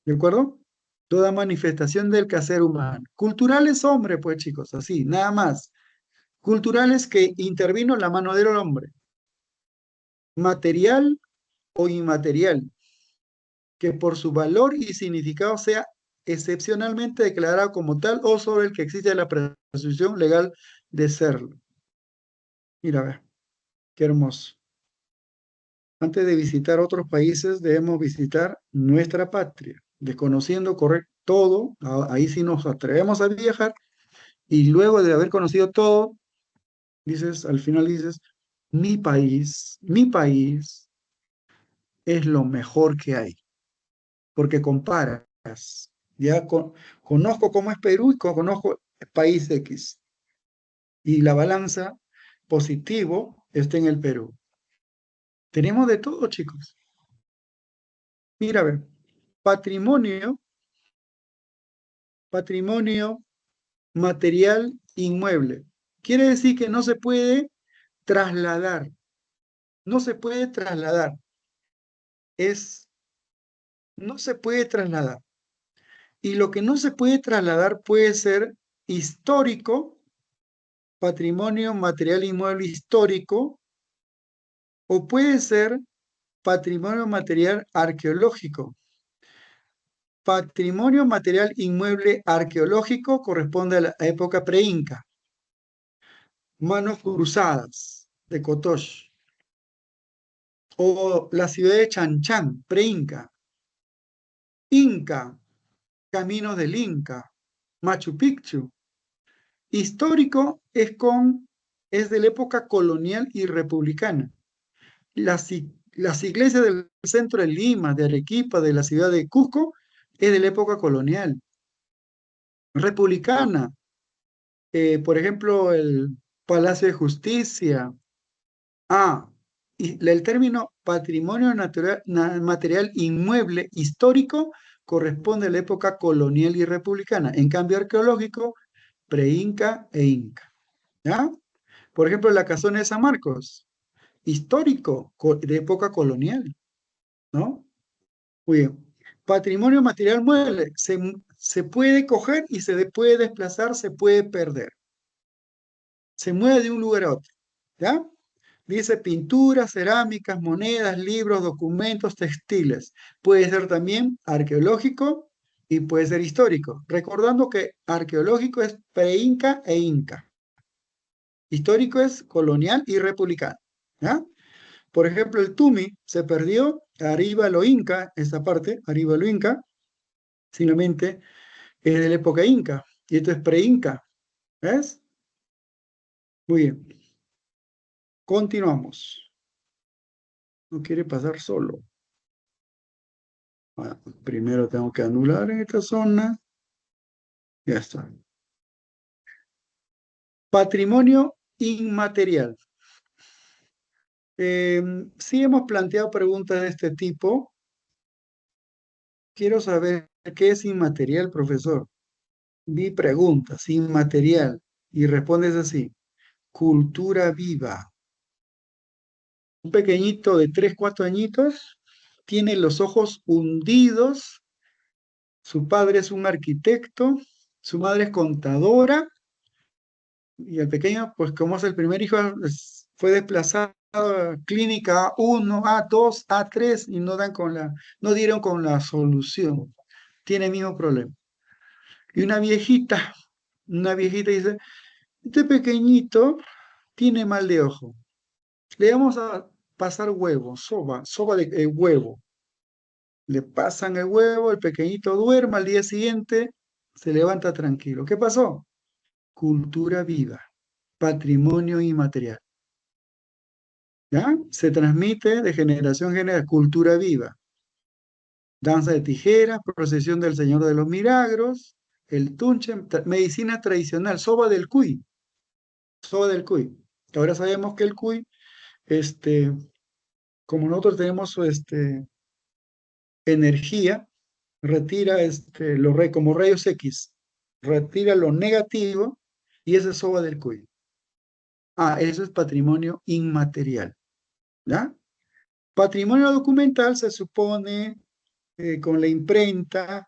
Speaker 1: ¿de acuerdo? Toda manifestación del quehacer humano. Cultural es hombre, pues chicos, así, nada más. Cultural es que intervino la mano del hombre. Material o inmaterial, que por su valor y significado sea excepcionalmente declarado como tal o sobre el que existe la presunción legal de serlo. Mira, a ver, qué hermoso. Antes de visitar otros países, debemos visitar nuestra patria, desconociendo todo, ahí sí nos atrevemos a viajar, y luego de haber conocido todo, dices, al final dices, mi país es lo mejor que hay, porque comparas, ya conozco cómo es Perú y conozco país X, y la balanza positivo está en el Perú. Tenemos de todo, chicos. Mira, a ver, patrimonio, patrimonio material inmueble. Quiere decir que no se puede trasladar, no se puede trasladar, es, no se puede trasladar. Y lo que no se puede trasladar puede ser histórico, patrimonio material inmueble histórico, o puede ser patrimonio material arqueológico. Patrimonio material inmueble arqueológico corresponde a la época pre-inca. Manos cruzadas de Cotox. O la ciudad de Chanchán, pre-inca. Inca, caminos del Inca. Machu Picchu. Histórico es de la época colonial y republicana. Las iglesias del centro de Lima, de Arequipa, de la ciudad de Cusco, es de la época colonial. Republicana, por ejemplo, el Palacio de Justicia. Y el término patrimonio material inmueble histórico corresponde a la época colonial y republicana. En cambio, arqueológico, pre-inca e inca. ¿Ya? Por ejemplo, la casona de San Marcos, histórico, de época colonial, ¿no? Muy bien. Patrimonio material mueble, se puede coger y se puede desplazar, se puede perder. Se mueve de un lugar a otro, ¿ya? Dice pinturas, cerámicas, monedas, libros, documentos, textiles. Puede ser también arqueológico y puede ser histórico. Recordando que arqueológico es pre-inca e inca. Histórico es colonial y republicano. ¿Ya? Por ejemplo, el Tumi se perdió, arriba lo inca, esta parte, arriba lo inca, simplemente es de la época inca. Y esto es pre-inca. ¿Ves? Muy bien. Continuamos. No quiere pasar solo. Bueno, primero tengo que anular en esta zona. Ya está. Patrimonio inmaterial. Sí hemos planteado preguntas de este tipo. Quiero saber qué es inmaterial, profesor. Vi preguntas, inmaterial. Y respondes así. Cultura viva. Un pequeñito de 3, 4 añitos tiene los ojos hundidos. Su padre es un arquitecto. Su madre es contadora. Y el pequeño, pues como es el primer hijo, fue desplazado a clínica A1, A2, A3 y no dieron con la solución. Tiene el mismo problema. Y una viejita dice, este pequeñito tiene mal de ojo. Le vamos a pasar huevo, soba de huevo. Le pasan el huevo, el pequeñito duerme, al día siguiente se levanta tranquilo. ¿Qué pasó? Cultura viva, patrimonio inmaterial. ¿Ya? Se transmite de generación en generación, cultura viva. Danza de tijeras, procesión del Señor de los Milagros, el tunche, medicina tradicional, soba del cuy. Ahora sabemos que el cuy, como nosotros tenemos energía, retira como rayos X, retira lo negativo y ese es soba del cuy. Eso es patrimonio inmaterial. ¿Ya? Patrimonio documental se supone con la imprenta,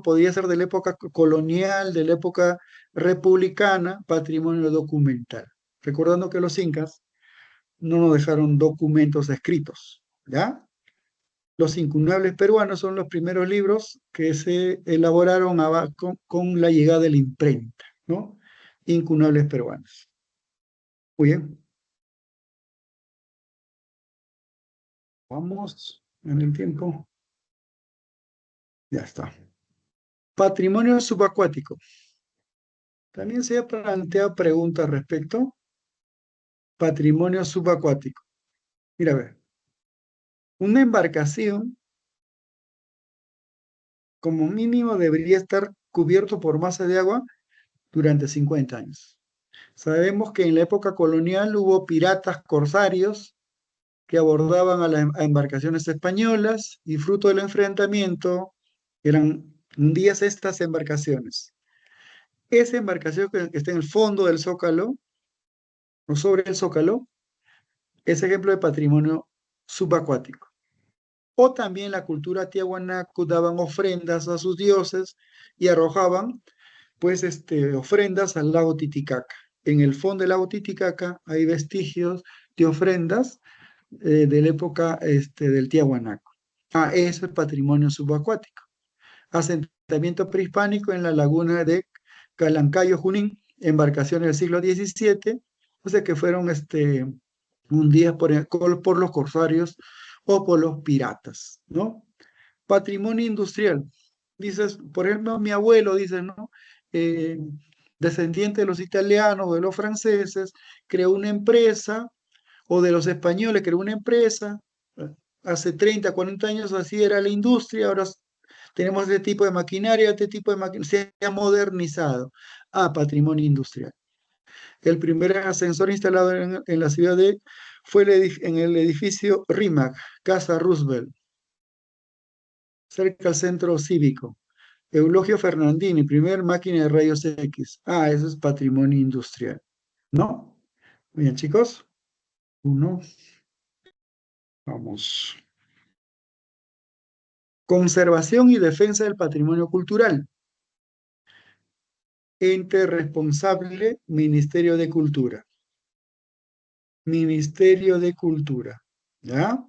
Speaker 1: podía ser de la época colonial, de la época republicana, patrimonio documental. Recordando que los incas no nos dejaron documentos escritos, ¿ya? Los incunables peruanos son los primeros libros que se elaboraron con la llegada de la imprenta, ¿no? Incunables peruanos. Muy bien. Vamos en el tiempo. Ya está. Patrimonio subacuático. También se ha planteado preguntas al respecto. Patrimonio subacuático. Mira, a ver. Una embarcación como mínimo debería estar cubierto por masa de agua durante 50 años. Sabemos que en la época colonial hubo piratas corsarios que abordaban a embarcaciones españolas y fruto del enfrentamiento eran hundías estas embarcaciones. Esa embarcación que está en el fondo del zócalo o sobre el zócalo es ejemplo de patrimonio subacuático. O también la cultura tiahuanaco daban ofrendas a sus dioses y arrojaban pues ofrendas al lago Titicaca. En el fondo del lago Titicaca hay vestigios de ofrendas de la época del Tiahuanaco. Ah, eso es patrimonio subacuático. Asentamiento prehispánico en la laguna de Calancayo, Junín, embarcaciones del siglo XVII, o sea que fueron hundidas por los corsarios o por los piratas, ¿no? Patrimonio industrial. Dices, por ejemplo, mi abuelo dice, ¿no? Eh, Descendiente de los italianos o de los franceses, creó una empresa, o de los españoles, creó una empresa. Hace 30, 40 años así era la industria, ahora tenemos este tipo de maquinaria, este tipo de maquinaria, se ha modernizado. Ah, patrimonio industrial. El primer ascensor instalado en la ciudad fue en el edificio RIMAC, Casa Roosevelt, cerca del centro cívico. Eulogio Fernandini, primer máquina de rayos X. Ah, eso es patrimonio industrial. ¿No? Bien, chicos. Uno. Vamos. Conservación y defensa del patrimonio cultural. Ente responsable, Ministerio de Cultura. Ministerio de Cultura. ¿Ya?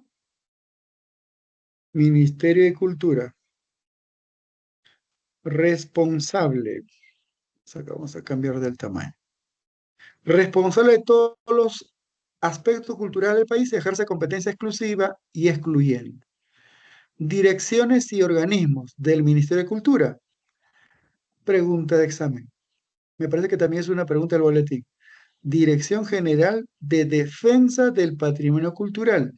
Speaker 1: Ministerio de Cultura. Responsable. Vamos a cambiar del tamaño. Responsable de todos los aspectos culturales del país, ejerce competencia exclusiva y excluyente. Direcciones y organismos del Ministerio de Cultura. Pregunta de examen. Me parece que también es una pregunta del boletín. Dirección General de Defensa del Patrimonio Cultural.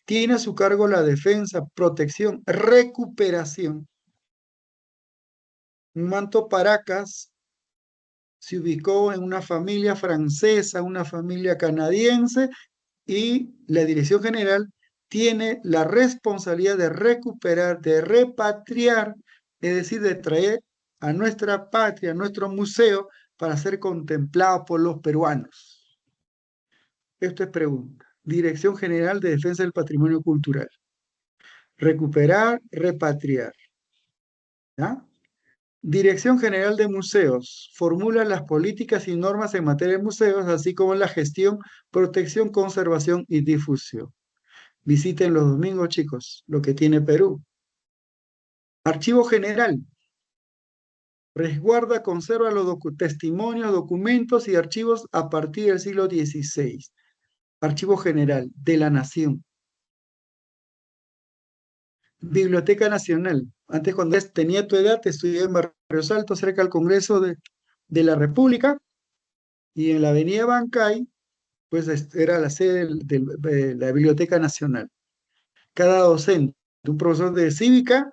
Speaker 1: Tiene a su cargo la defensa, protección, recuperación. Manto Paracas se ubicó en una familia francesa, una familia canadiense, y la Dirección General tiene la responsabilidad de recuperar, de repatriar, es decir, de traer a nuestra patria, a nuestro museo, para ser contemplado por los peruanos. Esto es pregunta. Dirección General de Defensa del Patrimonio Cultural. Recuperar, repatriar. ¿Ya? Dirección General de Museos. Formula las políticas y normas en materia de museos, así como la gestión, protección, conservación y difusión. Visiten los domingos, chicos, lo que tiene Perú. Archivo General. Resguarda, conserva los testimonios, documentos y archivos a partir del siglo XVI. Archivo General de la Nación. Biblioteca Nacional. Antes, cuando tenía tu edad, estudié en Barrios Altos, cerca del Congreso de la República, y en la avenida Bancay, pues era la sede de la Biblioteca Nacional. Cada docente, un profesor de cívica,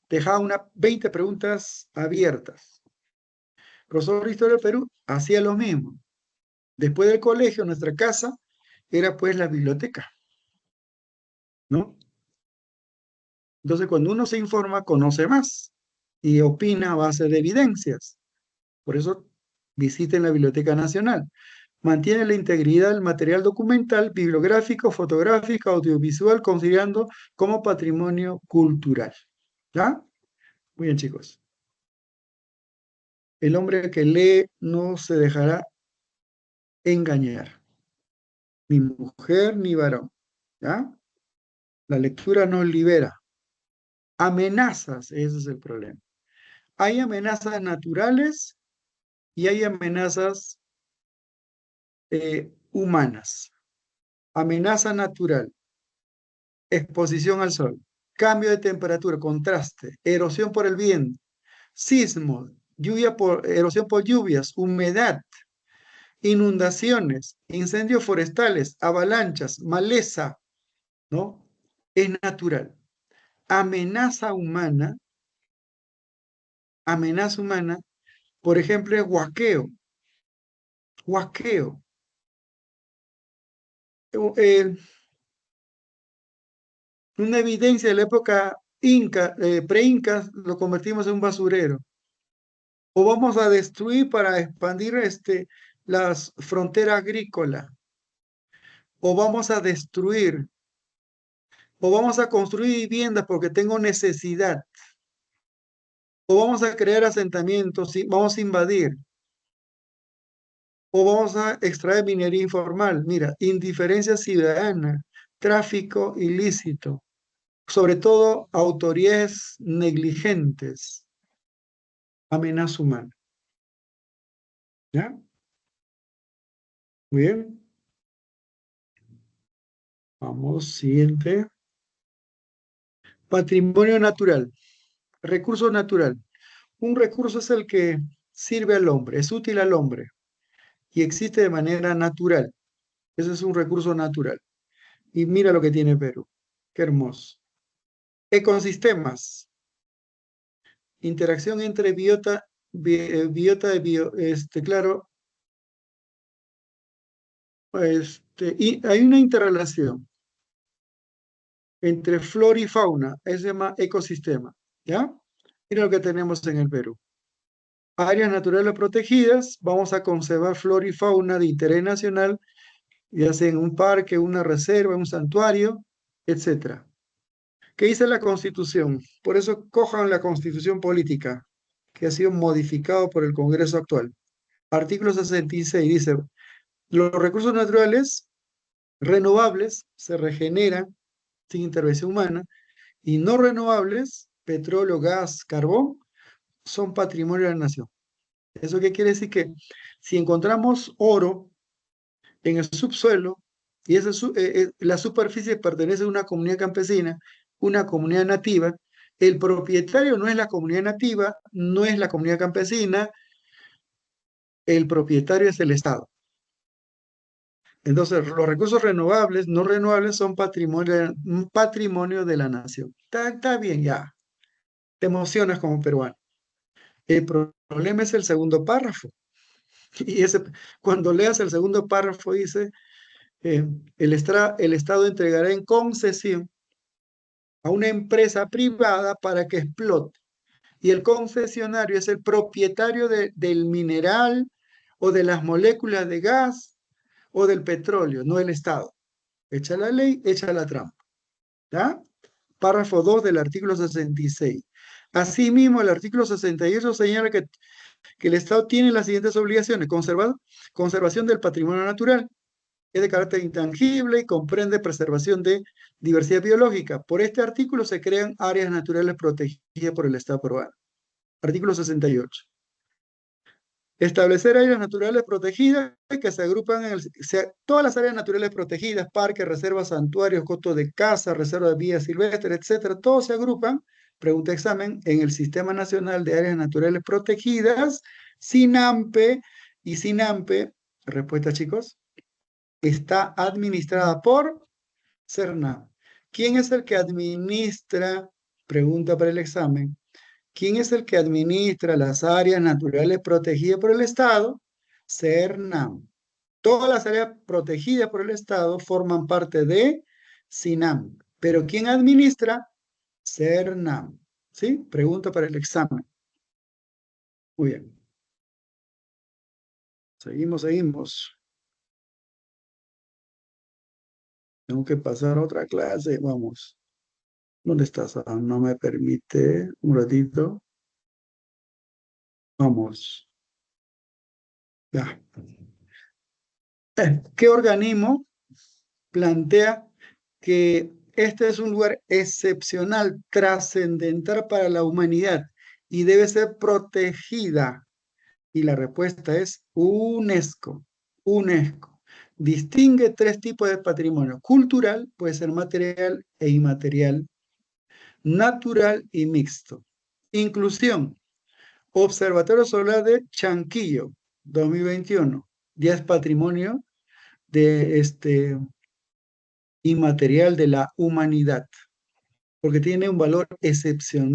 Speaker 1: dejaba unas 20 preguntas abiertas. El profesor de Historia del Perú hacía lo mismo. Después del colegio, nuestra casa era pues la biblioteca, ¿no? Entonces, cuando uno se informa, conoce más y opina a base de evidencias. Por eso, visiten la Biblioteca Nacional. Mantiene la integridad del material documental, bibliográfico, fotográfico, audiovisual, considerando como patrimonio cultural. ¿Ya? Muy bien, chicos. El hombre que lee no se dejará engañar. Ni mujer ni varón. ¿Ya? La lectura nos libera. Amenazas, ese es el problema. Hay amenazas naturales y hay amenazas humanas. Amenaza natural, exposición al sol, cambio de temperatura, contraste, erosión por el viento, sismo, erosión por lluvias, humedad, inundaciones, incendios forestales, avalanchas, maleza, ¿no? Es natural. Amenaza humana, por ejemplo, es huaqueo. Huaqueo. Eh, una evidencia de la época inca, pre-inca, lo convertimos en un basurero. O vamos a destruir para expandir las fronteras agrícolas. O vamos a destruir. O vamos a construir viviendas porque tengo necesidad. O vamos a crear asentamientos, vamos a invadir. O vamos a extraer minería informal. Mira, indiferencia ciudadana, tráfico ilícito, sobre todo autoridades negligentes, amenaza humana. ¿Ya? Muy bien. Vamos, siguiente. Patrimonio natural, recurso natural. Un recurso es el que sirve al hombre, es útil al hombre y existe de manera natural. Ese es un recurso natural. Y mira lo que tiene Perú. Qué hermoso. Ecosistemas. Interacción entre biota y claro, y hay una interrelación entre flora y fauna, eso se llama ecosistema, ¿ya? Mira lo que tenemos en el Perú. Áreas naturales protegidas, vamos a conservar flora y fauna de interés nacional, ya sea en un parque, una reserva, un santuario, etc. ¿Qué dice la Constitución? Por eso cojan la Constitución política, que ha sido modificado por el Congreso actual. Artículo 66 dice, los recursos naturales renovables se regeneran sin intervención humana y no renovables, petróleo, gas, carbón, son patrimonio de la nación. ¿Eso qué quiere decir? Que si encontramos oro en el subsuelo y la superficie pertenece a una comunidad campesina, una comunidad nativa, el propietario no es la comunidad nativa, no es la comunidad campesina, el propietario es el Estado. Entonces, los recursos renovables, no renovables, son patrimonio de la nación. Está bien, ya. Te emocionas como peruano. El problema es el segundo párrafo. Y cuando leas el segundo párrafo dice, el Estado entregará en concesión a una empresa privada para que explote. Y el concesionario es el propietario del mineral o de las moléculas de gas o del petróleo, no el Estado. Echa la ley, echa la trampa. ¿Ya? Párrafo 2 del artículo 66. Asimismo, el artículo 68 señala que el Estado tiene las siguientes obligaciones. Conservación del patrimonio natural. Es de carácter intangible y comprende preservación de diversidad biológica. Por este artículo se crean áreas naturales protegidas por el Estado peruano. Artículo 68. Establecer áreas naturales protegidas que se agrupan todas las áreas naturales protegidas, parques, reservas, santuarios, cotos de caza, reservas de vida silvestre, etcétera, todos se agrupan, pregunta examen, en el Sistema Nacional de Áreas Naturales Protegidas, SINAMPE, y SINAMPE, respuesta chicos, está administrada por CERNAM. ¿Quién es el que administra? Pregunta para el examen. ¿Quién es el que administra las áreas naturales protegidas por el Estado? CERNAM. Todas las áreas protegidas por el Estado forman parte de SINAM. ¿Pero quién administra? CERNAM. ¿Sí? Pregunta para el examen. Muy bien. Seguimos. Tengo que pasar a otra clase. Vamos. ¿Dónde estás? No me permite. Un ratito. Vamos. Ya. ¿Qué organismo plantea que este es un lugar excepcional, trascendental para la humanidad y debe ser protegida. Y la respuesta es UNESCO. UNESCO. Distingue tres tipos de patrimonio. Cultural, puede ser material e inmaterial. Natural y mixto. Inclusión. Observatorio Solar de Chanquillo, 2021. 10 patrimonio de inmaterial de la humanidad, porque tiene un valor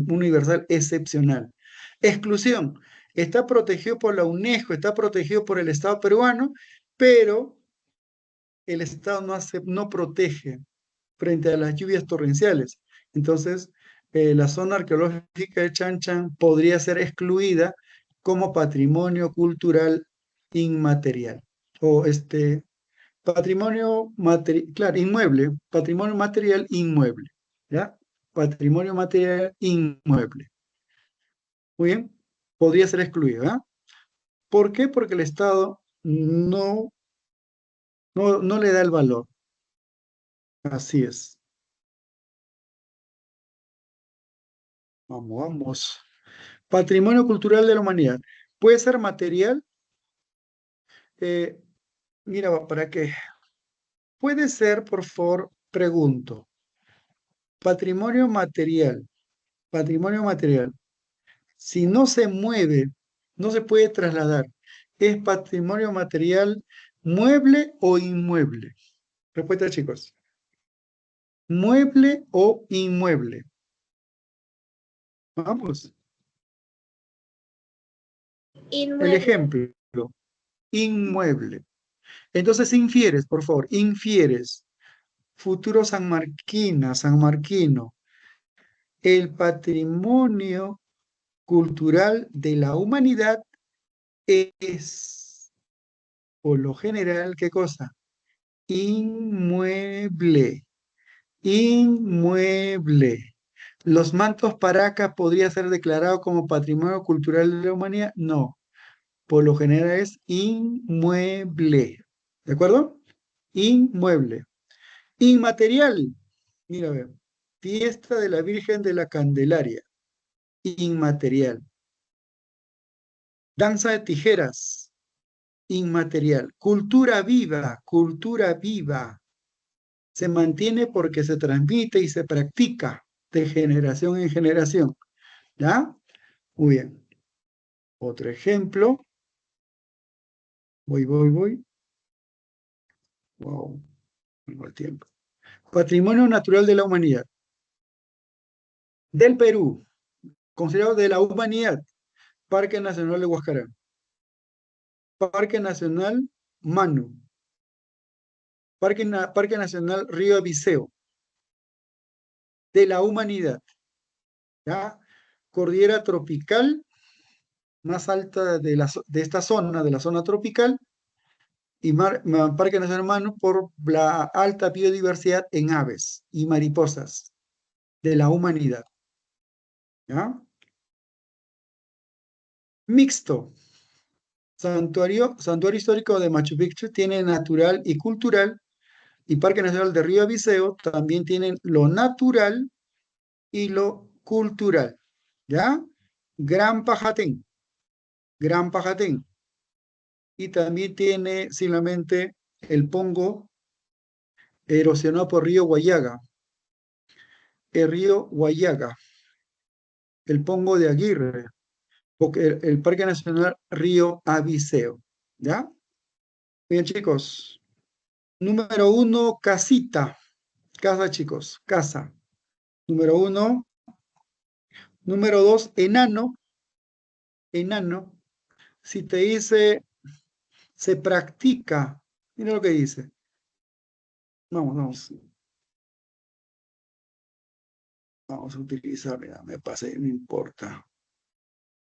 Speaker 1: universal excepcional. Exclusión. Está protegido por la UNESCO, está protegido por el Estado peruano, pero el Estado no protege frente a las lluvias torrenciales. Entonces, la zona arqueológica de Chan Chan podría ser excluida como patrimonio cultural inmaterial. O patrimonio material, claro, inmueble, patrimonio material inmueble. ¿Ya? Patrimonio material inmueble. Muy bien, podría ser excluido. ¿Ah? ¿Por qué? Porque el Estado no le da el valor. Así es. Vamos, vamos. Patrimonio cultural de la humanidad. Puede ser material. eh, Mira, ¿para qué? Puede ser, por favor, pregunto. Patrimonio material. Patrimonio material. Si no se mueve, no se puede trasladar. ¿Es patrimonio material mueble o inmueble? Respuesta, chicos. ¿Mueble o inmueble? Vamos. El
Speaker 2: Inmueble.
Speaker 1: ejemplo. Inmueble. Entonces infieres, por favor, infieres. Futuro sanmarquino. El patrimonio cultural de la humanidad es, por lo general, ¿qué cosa? Inmueble. Inmueble. ¿Los mantos Paracas podría ser declarado como patrimonio cultural de la humanidad? No. Por lo general es inmueble. ¿De acuerdo? Inmueble. Inmaterial. Mira, a ver. Fiesta de la Virgen de la Candelaria. Inmaterial. Danza de tijeras. Inmaterial. Cultura viva. Cultura viva. Se mantiene porque se transmite y se practica de generación en generación. ¿Ya? Muy bien. Otro ejemplo. Voy. Wow. Tengo el tiempo. Patrimonio natural de la humanidad. Del Perú. Considerado de la humanidad. Parque Nacional de Huascarán. Parque Nacional Manu. Parque Nacional Río Abiseo. De la humanidad. ¿Ya? Cordillera tropical más alta de esta zona, de la zona tropical, y Parque Nacional Manu por la alta biodiversidad en aves y mariposas de la humanidad. ¿Ya? Mixto. Santuario histórico de Machu Picchu tiene natural y cultural, y Parque Nacional de Río Abiseo también tienen lo natural y lo cultural. ¿Ya? Gran Pajatén. Gran Pajatén. Y también tiene simplemente el Pongo erosionado por río Guayaga. El río Guayaga. El Pongo de Aguirre. El Parque Nacional Río Abiseo. ¿Ya? Bien, chicos. Número 1, casita. Casa, chicos. Casa. Número 1. Número 2, enano. Enano. Si te dice, se practica. Mira lo que dice. Vamos. Vamos a utilizar, mira, me pasé, no importa.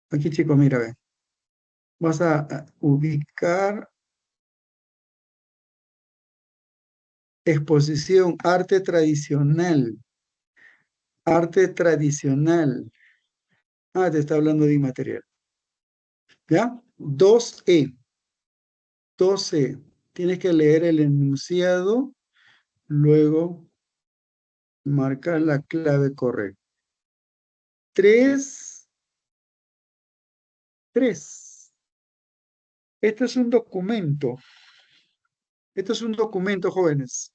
Speaker 1: Aquí, chicos, mira, ve. Vas a ubicar exposición, arte tradicional. Arte tradicional. Ah, te está hablando de inmaterial. ¿Ya? 2E. 2E. Tienes que leer el enunciado, luego Marcar la clave correcta. 3, 3. Este es un documento. Este es un documento, jóvenes.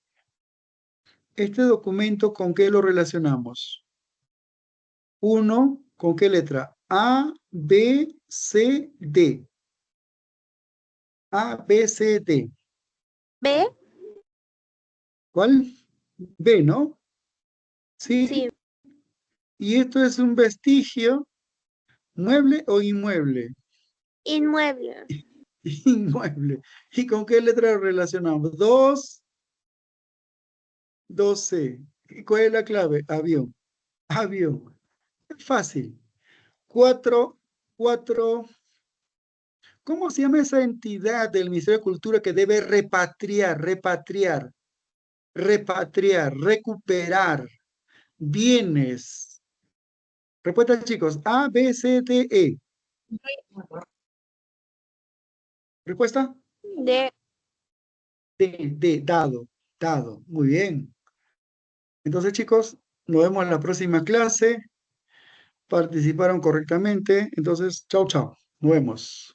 Speaker 1: Este documento, ¿con qué lo relacionamos? 1, ¿con qué letra? A, B, C, D. A, B, C, D.
Speaker 2: B,
Speaker 1: ¿Cuál? B, ¿no? Sí.
Speaker 2: sí,
Speaker 1: Y esto es un vestigio, mueble o inmueble.
Speaker 2: inmueble,
Speaker 1: Inmueble. ¿Y con qué letra lo relacionamos? 2, 12. ¿Y cuál es la clave? Avión. Avión. Fácil. 4, 4. ¿Cómo se llama esa entidad del Ministerio de Cultura que debe repatriar, recuperar bienes? Respuesta, chicos. A, B, C, D, E. ¿Respuesta?
Speaker 2: D.
Speaker 1: D, dado. Muy bien. Entonces, chicos, nos vemos en la próxima clase. Participaron correctamente. Entonces, chao, chao. Nos vemos.